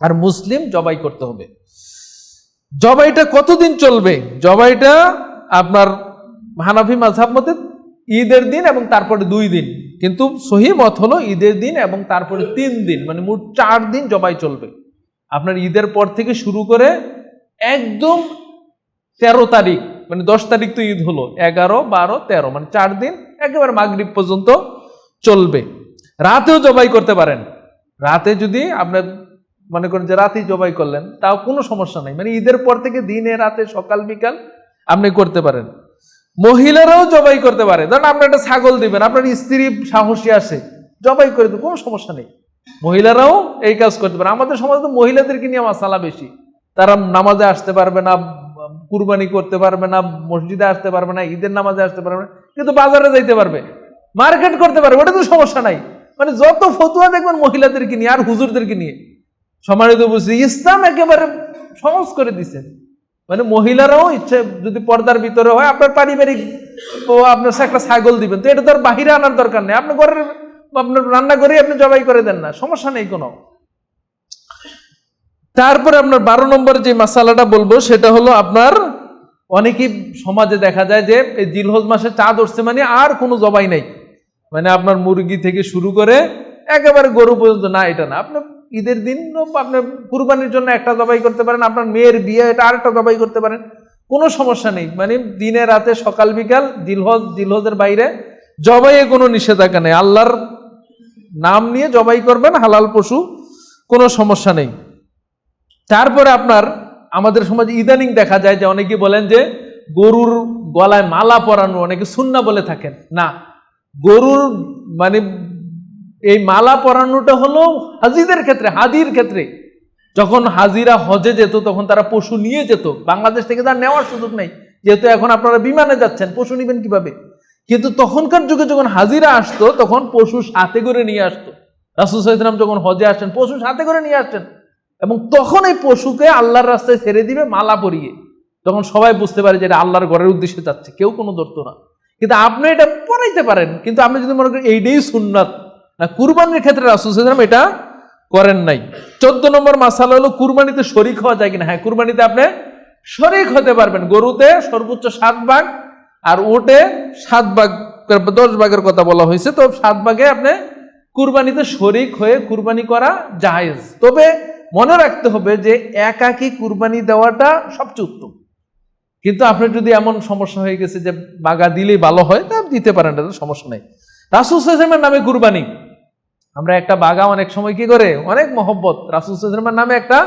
আর মুসলিম জবাই করতে হবে। জবাইটা কতদিন চলবে? জবাইটা আপনার হানাফি মাযহাব মতে ঈদের দিন এবং তারপরে 2 দিন, কিন্তু সহিহ মত হলো ঈদের দিন এবং তারপরে 3 দিন, মানে মোট 4 দিন জবাই চলবে। আপনার ঈদের পর থেকে শুরু করে একদম 13 তারিখ, মানে 10 তারিখ তো ঈদ হলো, 11, 12, 13, মানে 4 দিন একেবারে মাগরিব পর্যন্ত চলবে। রাতেও জবাই করতে পারেন। রাতে যদি আপনার মনে করেন যে রাতেই জবাই করলেন, তাও কোনো সমস্যা নাই, মানে ঈদের পর থেকে দিনে রাতে সকাল বিকাল আপনি করতে পারেন। মহিলারাও জবাই করতে পারে। ধরেন আপনি একটা ছাগল দিবেন, আপনার স্ত্রী সাহসী আসে, জবাই করে দেবে, কোনো সমস্যা নেই, মহিলারাও এই কাজ করতে পারে। আমাদের সমাজে তো মহিলাদেরকে নিয়ে মাসালা বেশি, তারা নামাজে আসতে পারবে না, কুরবানি করতে পারবে না, মসজিদে আসতে পারবে না, ঈদের নামাজে আসতে পারবে না, কিন্তু বাজারে যাইতে পারবে, মার্কেট করতে পারবে, ওটা তো সমস্যা নাই। মানে যত ফতুয়া দেখবেন মহিলাদেরকে নিয়ে আর হুজুরদেরকে নিয়ে। সম্মানিত বুঝছি, ইসলাম একেবারে সহজ করে দিচ্ছেন। মানে মহিলারাও ইচ্ছে যদি পর্দার ভিতরে হয়, আপনার পারিবারিক আপনার একটা ছাগল দিবেন, তো এটা তো আর বাহিরে আনার দরকার নেই, আপনি ঘরের আপনার রান্না করে আপনি জবাই করে দেন না, সমস্যা নেই কোনো। তারপরে আপনার 12 নম্বর যে মাসালাটা বলবো সেটা হলো আপনার অনেকেই সমাজে দেখা যায় যে এই জিলহজ মাসে চাঁদ উঠছে মানে আর কোনো জবাই নাই, মানে আপনার মুরগি থেকে শুরু করে একেবারে গরু পর্যন্ত না, এটা না। আপনার ঈদের দিন আপনার কুরবানির জন্য একটা জবাই করতে পারেন, আপনার মেয়ের বিয়ে এটা আরেকটা জবাই করতে পারেন, কোনো সমস্যা নেই, মানে দিনে রাতে সকাল বিকাল জিলহজের বাইরে জবাইয়ে কোনো নিষেধাজ্ঞা নেই, আল্লাহর নাম নিয়ে জবাই করবেন, হালাল পশু, কোনো সমস্যা নেই। তারপরে আপনার আমাদের সমাজে ইদানিং দেখা যায় যে অনেকে বলেন যে গরুর গলায় মালা পরানো অনেকে সুন্নাহ বলে থাকেন। না, গরুর মানে এই মালা পরানোটা হলো হাজিদের ক্ষেত্রে, হাদির ক্ষেত্রে। যখন হাজিরা হজে যেত তখন তারা পশু নিয়ে যেত, বাংলাদেশ থেকে তার নেওয়ার সুযোগ নেই, যেহেতু এখন আপনারা বিমানে যাচ্ছেন, পশু নেবেন কিভাবে? কিন্তু তখনকার যুগে যখন হাজিরা আসতো তখন পশু সাথে করে নিয়ে আসতো। রাসূল সাল্লাল্লাহু আলাইহি ওয়াসাল্লাম যখন হজে আসছেন পশু সাথে করে নিয়ে আসছেন, এবং তখন এই পশুকে আল্লাহর রাস্তায় ছেড়ে দিবে মালা পরিয়ে, তখন সবাই বুঝতে পারে যে এটা আল্লাহর ঘরের উদ্দেশ্যে যাচ্ছে, কেউ কোনো ধরতো না। কিন্তু আপনি এটা পড়াইতে পারেন, কিন্তু আপনি যদি মনে করেন এইটাই সুন্নাত না, কুরবানির ক্ষেত্রে রাসূল সাল্লাল্লাহু আলাইহি ওয়াসাল্লাম এটা করেন নাই। 14 নম্বর মাসালা হলো কুরবানিতে শরীক হওয়া যায় কিনা। হ্যাঁ, কুরবানিতে আপনি শরীক হতে পারবেন। গরুতে সর্বোচ্চ 7 ভাগ আর ওটে 7 ভাগ, 10 ভাগের কথা বলা হয়েছে, তো 7 ভাগে আপনি কুরবানিতে শরীক হয়ে কুরবানি করা জায়েজ। তবে মনে রাখতে হবে যে একাকী কুরবানি দেওয়াটা সবচেয়ে উত্তম। কিন্তু আপনার যদি এমন সমস্যা হয়ে গেছে যে বাগা দিলেই ভালো হয়, তা দিতে পারেন, এটা সমস্যা নেই। রাসূল সাল্লাল্লাহু আলাইহি ওয়াসাল্লামের নামে কুরবানি, আমরা একটা বাগা অনেক সময় কি করে, অনেক মহব্বত, রাসূল সাল্লাল্লাহু আলাইহি ওয়াসাল্লামের নামে একটা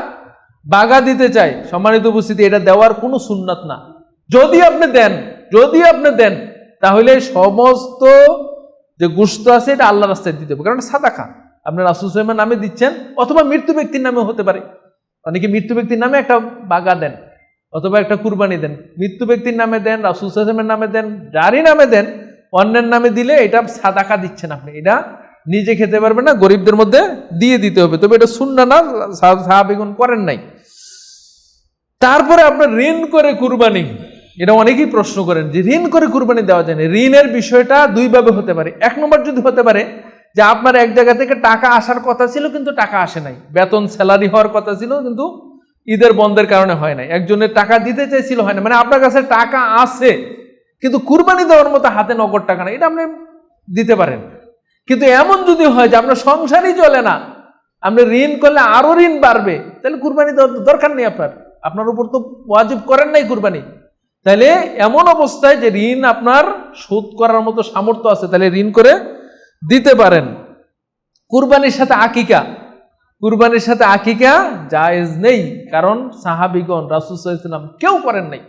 বাগা দিতে চাই। সম্মানিত উপস্থিতি, এটা দেওয়ার কোনো সুন্নাত না। যদি আপনি দেন তাহলে সমস্ত যে গোশত আছে এটা আল্লাহর রাস্তায় দিতে হবে, কারণ সাদাকা। আপনি রাসূল সাল্লাল্লাহু আলাইহি ওয়াসাল্লামের নামে দিচ্ছেন, অথবা মৃত্যু ব্যক্তির নামে হতে পারে। অনেকে মৃত্যু ব্যক্তির নামে একটা বাগা দেন অথবা একটা কুরবানি দেন, মৃত্যু ব্যক্তির নামে দেন, রাসূল সাল্লাল্লাহু আলাইহি ওয়াসাল্লামের নামে দেন, যারই নামে দেন, অন্যের নামে দিলে এটা সাদাকা দিচ্ছেন আপনি, এটা নিজে খেতে পারবেন না, গরিবদের মধ্যে দিয়ে দিতে হবে। তবে এটা সুন্নাহ না, সাহাবীগণ করেন নাই। তারপরে আপনার ঋণ করে কুরবানি, এটা অনেকেই প্রশ্ন করেন যে ঋণ করে কুরবানি দেওয়া যায় না। ঋণের বিষয়টা দুইভাবে হতে পারে। 1 নম্বর যদি হতে পারে যে আপনার এক জায়গা থেকে টাকা আসার কথা ছিল কিন্তু টাকা আসে নাই, বেতন স্যালারি হওয়ার কথা ছিল কিন্তু ঈদের বন্ধের কারণে হয় নাই, একজনের টাকা দিতে চাইছিল হয় না, মানে আপনার কাছে টাকা আছে কিন্তু কুরবানি দেওয়ার মতো হাতে নগদ টাকা নাই, এটা আপনি দিতে পারেন। কিন্তু এমন যদি হয় যে আপনার সংসারই চলে না, আপনি ঋণ করলে আরো ঋণ বাড়বে, তাহলে কুরবানি দেওয়ার দরকার নেই, আপনার উপর তো ওয়াজিব করেন নাই কুরবানি। তাহলে এমন অবস্থায় যে ঋণ আপনার শোধ করার মতো সামর্থ্য আছে, তাহলে ঋণ করে দিতে পারেন। কুরবানির সাথে আকিকা জায়েজ নেই, কারণ সাহাবীগণ, রাসূল সাল্লাল্লাহু আলাইহি ওয়াসাল্লাম কেউ করেন নাই,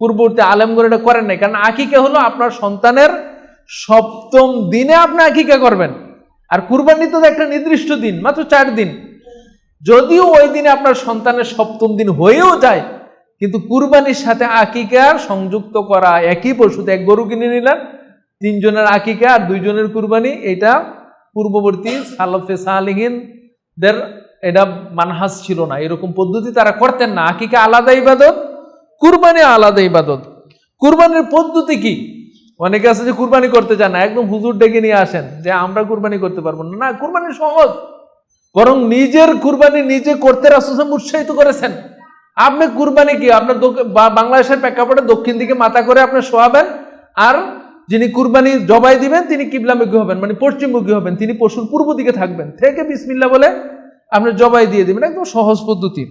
পূর্ববর্তী আলেমগণ এটা করেন নাই। কারণ আকিকা হলো আপনার সন্তানের 7ম দিনে আপনি আকিকা করবেন, আর কুরবানি তো একটা নির্দিষ্ট দিন, মাত্র 4 দিন। যদিও ওই দিনে আপনার সন্তানের 7ম দিন হয়েও যায়, কিন্তু কুরবানির সাথে আকিকা সংযুক্ত করা, একই পশুতে এক গরু কিনে নিলেন, 3 জনের আকিকা আর 2 জনের কুরবানি, এটা পূর্ববর্তী সালাফে সালেহিনদের এটা মানহাজ ছিল না, এরকম পদ্ধতি তারা করতেন না। আকিকা আলাদা ইবাদত, কুরবানি আলাদা ইবাদত। কুরবানির পদ্ধতি কি? অনেকে আছে যে কুরবানি করতে চান না, একদম হুজুর ডেকে নিয়ে আসেন যে আমরা কুরবানি করতে পারবো না। না, কুরবানি সহজ, বরং নিজের কুরবানি নিজে করতে রাসূল সাল্লাল্লাহু আলাইহি ওয়াসাল্লাম উৎসাহিত করেছেন। আপনি কুরবানি কি আপনার বাংলাদেশের প্রেক্ষাপটে দক্ষিণ দিকে মাথা করে আপনি শোয়াবেন, আর যিনি কুরবানি জবাই দিবেন তিনি কিবলামুখী হবেন, মানে পশ্চিমমুখী হবেন, তিনি পশুর পূর্ব দিকে থাকবেন, থেকে বিসমিল্লাহ বলে আপনি জবাই দিয়ে দিবেন, একদম সহজ পদ্ধতি।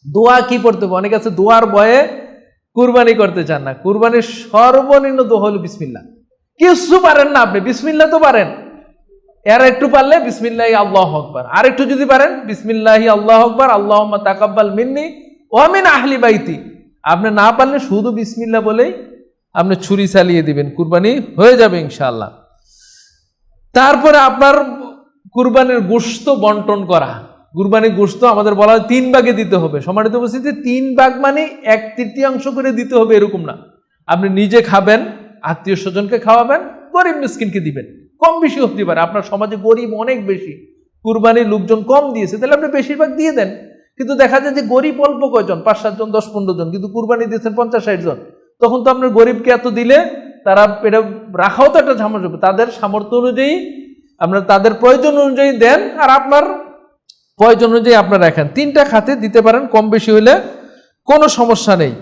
দোয়া কি পড়তে হবে? অনেকে আছে দোয়ার ভয়ে কুরবানি করতে চান না। কুরবানির সর্বনিম্ন দোয়া হলো বিসমিল্লাহ। কিছু পারেন না আপনি, বিসমিল্লাহ তো পারেন, এর একটু পারলে বিসমিল্লাহি আল্লাহু আকবার, আর একটু যদি পারেন বিসমিল্লাহি আল্লাহু আকবার, আল্লাহুম্মা তাকাব্বাল মিন্নি ওয়া মিন আহলি বাইতি। আপনি না পারলে শুধু বিসমিল্লাহ বলেই আপনি ছুরি চালিয়ে দিবেন, কুরবানি হয়ে যাবে ইনশাআল্লাহ। তারপরে আপনার কুরবানির গোশত বন্টন করা। কুরবানির গোশত আমাদের বলা হয় 3 ভাগে দিতে হবে। সম্মানিত উপস্থিতি, 3 ভাগ মানে 1/3 করে দিতে হবে এরকম না। আপনি নিজে খাবেন, আত্মীয় স্বজনকে খাওয়াবেন, গরিব মিসকিনকে দিবেন। কম বেশি হতে পারে, আপনার সমাজে গরিব অনেক বেশি, কুরবানির লোকজন কম দিয়েছে, তাহলে আপনি বেশিরভাগ দিয়ে দেন। কিন্তু দেখা যায় যে গরিব অল্প কয়জন, 5-7 জন, 10-15 জন, কিন্তু কুরবানি দিয়েছেন 50-60 জন, তখন তো আপনার গরিবকে এত দিলে তারা এটা রাখাও তো একটা ঝামেলা হবে। তাদের সামর্থ্য অনুযায়ী আপনার তাদের প্রয়োজন অনুযায়ী দেন, আর আপনার প্রয়োজন অনুযায়ী আপনার রাখেন। 3টা খাতে দিতে পারেন, কম বেশি হলে কোনো সমস্যা নেই।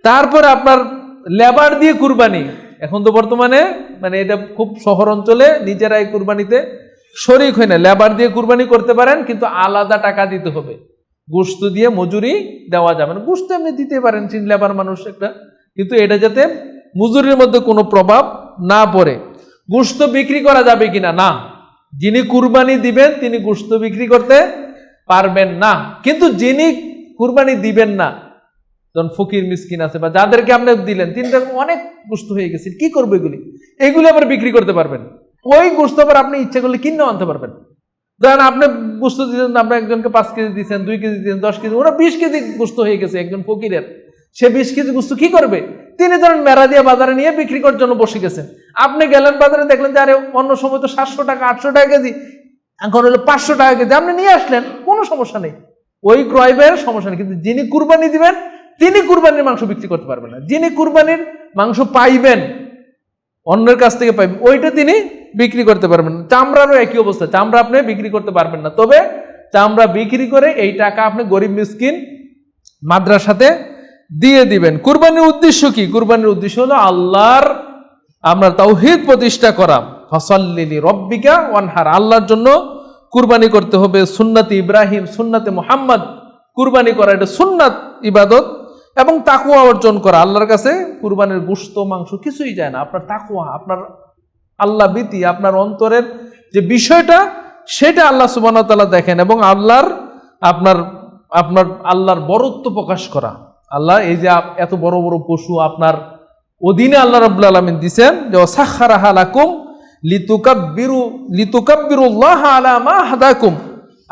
তারপরে আপনার লেবার দিয়ে কুরবানি, এখন তো বর্তমানে মানে এটা খুব শহর অঞ্চলে নিজেরাই কুরবানিতে শরীক হয় না, লেবার দিয়ে কুরবানি করতে পারেন, কিন্তু আলাদা টাকা দিতে হবে। গোশত দিয়ে মজুরি দেওয়া যাবে না। গোশত এমনি দিতে পারেন, লেবার মানুষ একটা, কিন্তু এটা যাতে মজুরির মধ্যে কোনো প্রভাব না পড়ে। গোশত বিক্রি করা যাবে কিনা? না, যিনি কুরবানি দিবেন তিনি গোশত বিক্রি করতে পারবেন না। কিন্তু যিনি কুরবানি দিবেন না, যখন ফকির মিসকিন আছে বা যাদেরকে আপনি দিলেন, তিনি অনেক গোশত হয়ে গেছে, কি করবে এগুলি আবার বিক্রি করতে পারবেন। ওই গোশত আবার আপনি ইচ্ছা করলে কিনে আনতে পারবেন। ধরেন আপনি গোশত দিচ্ছেন, আপনি একজনকে 5 কেজি দিচ্ছেন, 2 কেজি দিচ্ছেন, 10 কেজি, ওরা 20 কেজি গোশত হয়ে গেছে একজন ফকিরের, সে 20 কেজি গোশত কি করবে? তিনি ধরেন মেরা দিয়ে বাজারে নিয়ে বিক্রি করার জন্য বসে গেছেন। আপনি গেলেন বাজারে, দেখলেন যে আরে অন্য সময় তো 700 টাকা 800 টাকা কেজি, এখন হলো 500 টাকা কেজি, আপনি নিয়ে আসলেন, কোনো সমস্যা নেই, ওই ক্রয় ব্যয়ের সমস্যা নেই। কিন্তু যিনি কুরবানি দিবেন তিনি কুরবানির মাংস বিক্রি করতে পারবেন না। যিনি কুরবানির মাংস পাইবেন, অন্যের কাছ থেকে পাইবেন, ওইটা তিনি বিক্রি করতে পারবেন না। চামড়ারও একই অবস্থা, চামড়া আপনি বিক্রি করতে পারবেন না। তবে চামড়া বিক্রি করে এই টাকা আপনি গরিব মিসকিন মাদ্রাসাতে দিয়ে দিবেন। কুরবানির উদ্দেশ্য কি? কুরবানির উদ্দেশ্য হলো আল্লাহর আমরা তাওহীদ প্রতিষ্ঠা করা। ফাসাল্লি লিরাব্বিকা ওয়ানহার, আল্লাহর জন্য কুরবানি করতে হবে। সুন্নাতে ইব্রাহিম, সুন্নাতে মুহাম্মদ, কুরবানি করা এটা সুন্নাত ইবাদত। এবং তাকওয়া অর্জন করা, আল্লাহর কাছে কুরবানির গোশত মাংস কিছুই যায় না। আপনার তাকওয়া, আপনার আল্লাহ ভীতি, আপনার অন্তরের যে বিষয়টা, সেটা আল্লাহ সুবহানাহু ওয়া তাআলা দেখেন। এবং আপনার আল্লাহর বরত্ব প্রকাশ করা। আল্লাহ এই যে এত বড় বড় পশু আপনার অধীনে আল্লাহ রাব্বুল আলামিন দিবেন, যে সাখারাহা লাকুম লিতুকাব্বিরুল্লাহ আলা মা হাদাকুম,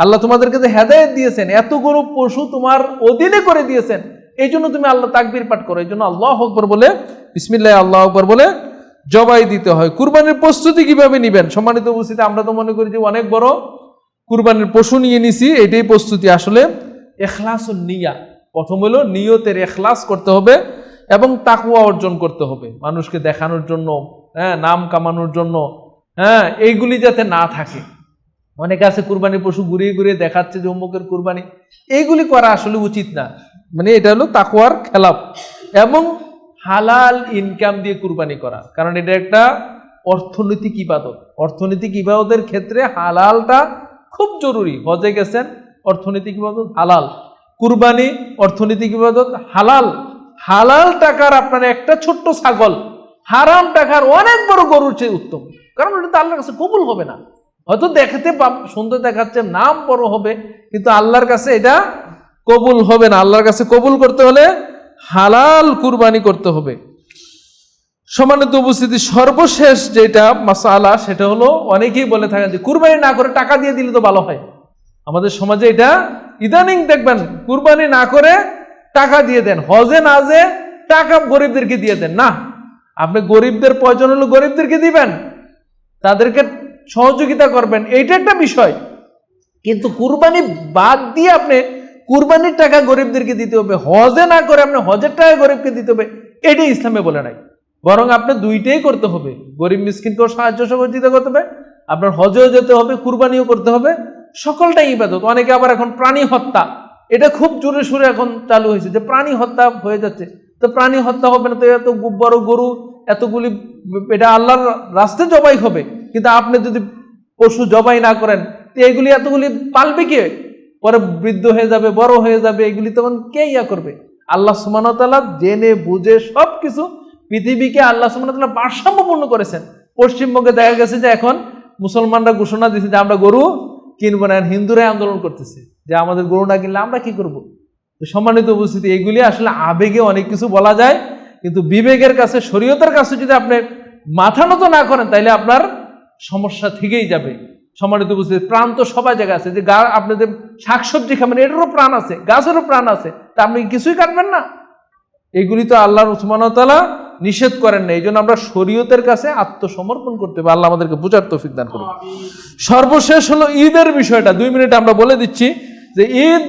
আল্লাহ তোমাদেরকে যে হেদায়েত দিয়েছেন, এতগুলো পশু তোমার অধীনে করে দিয়েছেন, এই জন্য তুমি আল্লাহ তাকবীর পাঠ করো। এই জন্য আল্লাহু আকবার বলে, বিসমিল্লাহ আল্লাহু আকবার বলে জবাই দিতে হয়। কুরবানির প্রস্তুতি কিভাবে নিবেন? সম্মানিত উপস্থিতি, আমরা তো মনে করি যে অনেক বড় কুরবানির পশু নিয়ে নিছি, এটাই প্রস্তুতি। আসলে ইখলাসুন নিয়া, প্রথম হলো নিয়তের ইখলাস করতে হবে এবং তাকওয়া অর্জন করতে হবে। মানুষকে দেখানোর জন্য, নাম কামানোর জন্য, এইগুলি যাতে না থাকে। অনেকে আছে কুরবানির পশু ঘুরিয়ে ঘুরিয়ে দেখাচ্ছে যে অমুকের কুরবানি, এইগুলি করা আসলে উচিত না। মানে এটা হলো তাকওয়ার খেলাফ। এবং হালাল ইনকাম দিয়ে কুরবানি করা, কারণ এটা একটা অর্থনৈতিক ইবাদত। অর্থনৈতিক ইবাদতের ক্ষেত্রে হালালটা খুব জরুরি। হজে গেছেন, অর্থনৈতিক ইবাদত হালাল, কুরবানি অর্থনৈতিক ইবাদত হালাল। হালাল টাকার আপনার একটা ছোট্ট ছাগল হারাম টাকার অনেক বড় গরুর চেয়ে উত্তম, কারণ ওটা তো আল্লাহর কাছে কবুল হবে না। হয়তো দেখতে সুন্দর দেখাচ্ছে, নাম বড় হবে, কিন্তু আল্লাহর কাছে এটা কবুল হবে না। আল্লাহর কাছে কবুল করতে হলে হালাল কুরবানি করতে হবে। সম্মানিত উপস্থিতি, সর্বশেষ যেটা মাসালা, সেটা হলো অনেকেই বলে থাকেন যে কুরবানি না করে টাকা দিয়ে দিলে তো ভালো হয়। আমাদের সমাজে এটা ইদানিং দেখবেন, কুরবানি না করে টাকা দিয়ে দেন, হজে না যে টাকা গরিবদেরকে দিয়ে দেন। না, আপনি গরিবদের প্রয়োজন হলো গরিবদেরকে দিবেন, তাদেরকে সহযোগিতা করবেন, এইটা একটা বিষয়। কিন্তু কুরবানি বাদ দিয়ে আপনি কুরবানির টাকা গরিবদেরকে দিতে হবে, হজে না করে আপনি হজের টাকা গরিবকে দিতে হবে, এটাই ইসলামে বলে নাই। বরং আপনি দুইটাই করতে হবে, গরিব মিসকিনকেও সাহায্য সহযোগিতা করতে হবে, আপনার হজেও যেতে হবে, কুরবানিও করতে হবে, সকলটাই ইবাদত। অনেকে আবার এখন প্রাণী হত্যা, এটা খুব জোরে সুরে এখন চালু হয়েছে যে প্রাণী হত্যা হয়ে যাচ্ছে। তো প্রাণী হত্যা হবে না তো, এত বড় গরু এতগুলি, এটা আল্লাহর রাস্তায় জবাই হবে, কিন্তু আপনি যদি পশু জবাই না করেন, তো এগুলি এতগুলি পালবে কে? পরে বৃদ্ধ হয়ে যাবে, বড় হয়ে যাবে, এগুলি তখন কে করবে? আল্লাহ সুবহানাহু ওয়া তাআলা জেনে বুঝে সবকিছু, পৃথিবীকে আল্লাহ সুবহানাহু ওয়া তাআলা ভারসাম্যপূর্ণ করেছেন। পশ্চিমবঙ্গে দেখা গেছে যে এখন মুসলমানরা ঘোষণা দিয়েছে যে আমরা গরু কিনবো না, হিন্দুরাই আন্দোলন করতেছে যে আমাদের গরু না কিনলে আমরা কি করব। সম্মানিত উপস্থিতি, এগুলি আসলে আবেগে অনেক কিছু বলা যায়, কিন্তু বিবেকের কাছে, শরীয়তের কাছে যদি আপনি মাথা নত না করেন, তাহলে আপনার সমস্যা থেকেই যাবে। সম্মানিত উপস্থিতি, প্রাণ তো সবাই জায়গায় আছে। যে আপনি যে শাকসবজি খাবেন, এটারও প্রাণ আছে, গাছেরও প্রাণ আছে, তা আপনি কিছুই কাটবেন না? এগুলি তো আল্লাহ সুবহানাহু ওয়া তাআলা নিষেধ করেন না। এই জন্য আমরা শরীয়তের কাছে আত্মসমর্পণ করতে হবে। আল্লাহ আমাদেরকে বুঝার তৌফিক দান করুন। সর্বশেষ হলো ঈদের বিষয়টা, 2 মিনিটে আমরা বলে দিচ্ছি যে ঈদ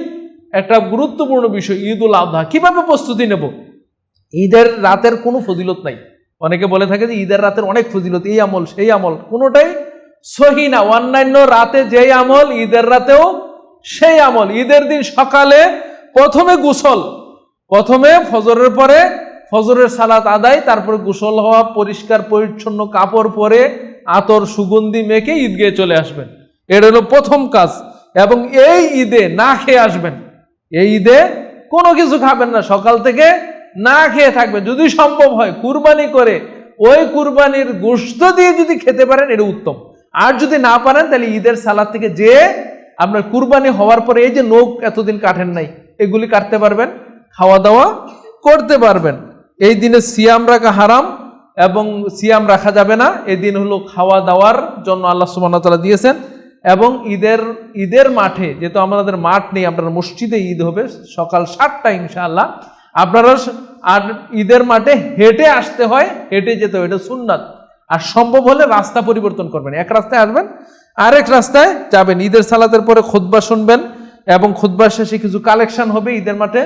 একটা গুরুত্বপূর্ণ বিষয়। ঈদুল আযহা কিভাবে প্রস্তুতি নেব? ঈদের রাতের কোনো ফজিলত নাই। অনেকে বলে থাকে যে ঈদের রাতের অনেক ফজিলত, এই আমল সেই আমল, কোনোটাই সহি না। অন্যান্য রাতে যেই আমল, ঈদের রাতেও সেই আমল। ঈদের দিন সকালে প্রথমে গোসল, প্রথমে ফজরের পরে ফজরের সালাত আদায়, তারপরে গোসল হওয়া, পরিষ্কার পরিচ্ছন্ন কাপড় পরে আতর সুগন্ধি মেখে ঈদগাহে চলে আসবেন, এটা হলো প্রথম কাজ। এবং এই ঈদে না খেয়ে আসবেন, এই ঈদে কোনো কিছু খাবেন না, সকাল থেকে না খেয়ে থাকবেন। যদি সম্ভব হয় কুরবানি করে ওই কুরবানির গোশত দিয়ে যদি খেতে পারেন এটা উত্তম। আর যদি না পারেন তাহলে ঈদের সালাদ থেকে যে আপনার কুরবানি হওয়ার পরে এই যে নখ এতদিন কাটেন নাই এগুলি কাটতে পারবেন, খাওয়া দাওয়া করতে পারবেন। এই দিনে সিয়াম রাখা হারাম এবং সিয়াম রাখা যাবে না। এই দিন হলো খাওয়া দাওয়ার জন্য আল্লাহ সুবহানাহু ওয়া তাআলা দিয়েছেন। এবং ঈদের মাঠে, যেহেতু আমাদের মাঠ নেই, আপনার মসজিদে ঈদ হবে সকাল 7টায় ইনশাআল্লাহ। আপনারা আর ঈদের মাঠে হেঁটে আসতে হয়, হেঁটে যেতে হয়, এটা সুন্নাত। আর সম্ভব হলে রাস্তা পরিবর্তন করবেন, এক রাস্তায় আসবেন আরেক রাস্তায় যাবেন। ঈদের সালাতের পরে খুতবা শুনবেন এবং খুতবার শেষে কিছু কালেকশন হবে ঈদের মাঠে,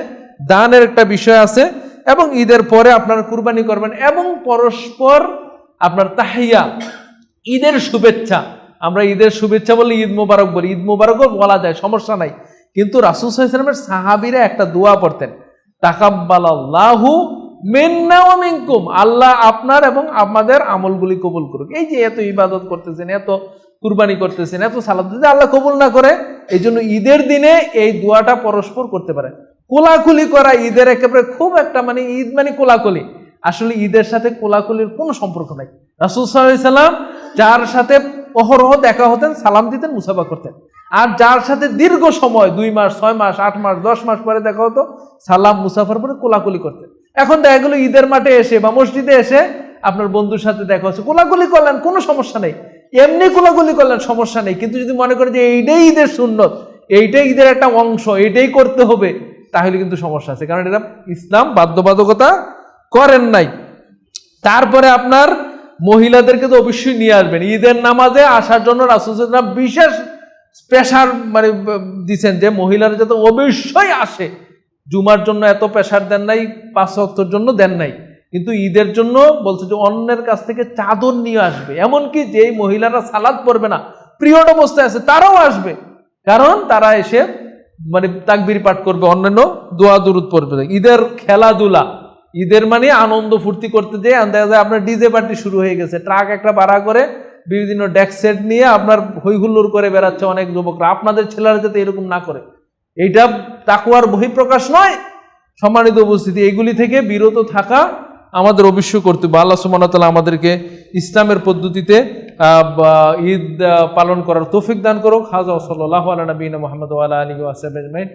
দানের একটা বিষয় আছে। এবং ঈদের পরে আপনারা কুরবানি করবেন এবং পরস্পর আপনার তাহিয়া, ঈদের শুভেচ্ছা, আমরা ঈদের শুভেচ্ছা বলি, ঈদ মোবারক বলি, ঈদ মোবারকও বলা যায়, সমস্যা নাই। কিন্তু রাসূল সাল্লাল্লাহু আলাইহি ওয়াসাল্লামের সাহাবীরা একটা দোয়া পড়তেন, তাকাব্বালাল্লাহু মিন্না ওয়া মিনকুম, আল্লাহ আপনার এবং আমাদের আমলগুলি কবুল করুক। এই যে এত ইবাদত করতেছেন, এত কুরবানি করতেছেন, এত সালাত, যদি আল্লাহ কবুল না করে, এই জন্য ঈদের দিনে এই দোয়াটা পরস্পর করতে পারে। কোলাকুলি করা ঈদের একেবারে খুব একটা মানে ঈদ মানে কোলাকুলি, আসলে ঈদের সাথে কোলাকুলির কোনো সম্পর্ক নাই। রাসূল সাল্লাল্লাহু আলাইহি ওয়াসাল্লাম যার সাথে অহরহ দেখা হতেন সালাম দিতেন, মুসাফা করতেন। আর যার সাথে দীর্ঘ সময় 2 মাস 6 মাস 8 মাস 10 মাস পরে দেখা হতো, সালাম মুসাফার পরে কোলাকুলি করতেন। এখন দেখা গেলো ঈদের মাঠে এসে বা মসজিদে এসে আপনার বন্ধুর সাথে দেখা হচ্ছে, কোলাকুলি করলেন, কোনো সমস্যা নেই, এমনি কোলাকুলি করলেন, সমস্যা নেই। কিন্তু যদি মনে করেন যে এইটাই ঈদের সুন্নত, এইটাই ঈদের একটা অংশ, এইটাই করতে হবে, তাহলে কিন্তু সমস্যা আছে, কারণ এটা ইসলাম বাধ্যবাধকতা করেন নাই। তারপরে আপনার মহিলাদেরকে তো অবশ্যই নিয়ে আসবেন ঈদের নামাজে আসার জন্য। রাসূল সাল্লাল্লাহু আলাইহি ওয়াসাল্লাম বিশেষ প্রেসার মানে দিচ্ছেন যে মহিলারা যাতে অবশ্যই আসে। জুমার জন্য এত প্রেসার দেন নাই, 5 ওয়াক্তের জন্য দেন নাই, কিন্তু ঈদের জন্য বলছে যে অন্যের কাছ থেকে চাদর নিয়ে আসবে। এমনকি যেই মহিলারা সালাত পড়বে না, পিরিয়ড অবস্থায় আছে, তারাও আসবে, কারণ তারা এসে মানে তাকবীর পাঠ করবে, অন্যান্য দোয়া দুরুদ পড়বে। ঈদের খেলাধুলা, ঈদের মানে আনন্দ ফুর্তি করতে যেয়ে দেখা যায় আপনার ডিজে পার্টি শুরু হয়ে গেছে, ট্রাক একটা ভাড়া করে বিভিন্ন ডেস্ক সেট নিয়ে আপনার হই হুল্লোড় করে বেড়াচ্ছে অনেক যুবকরা। আপনাদের ছেলেরা যাতে এরকম না করে, এইটা তাকওয়ার বহিঃপ্রকাশ নয়। সম্মানিত উপস্থিতি, এইগুলি থেকে বিরত থাকা আমাদের অবশ্যই করতে হবে। আল্লাহ সুবহানাহু ওয়া তাআলা আমাদেরকে ইসলামের পদ্ধতিতে ঈদ পালন করার তৌফিক দান করুক। হাযা সাল্লাল্লাহু আলা নবিয়িনা মুহাম্মদ ওয়া আলা আলিহি ওয়া সাহবিহি আজমাইন।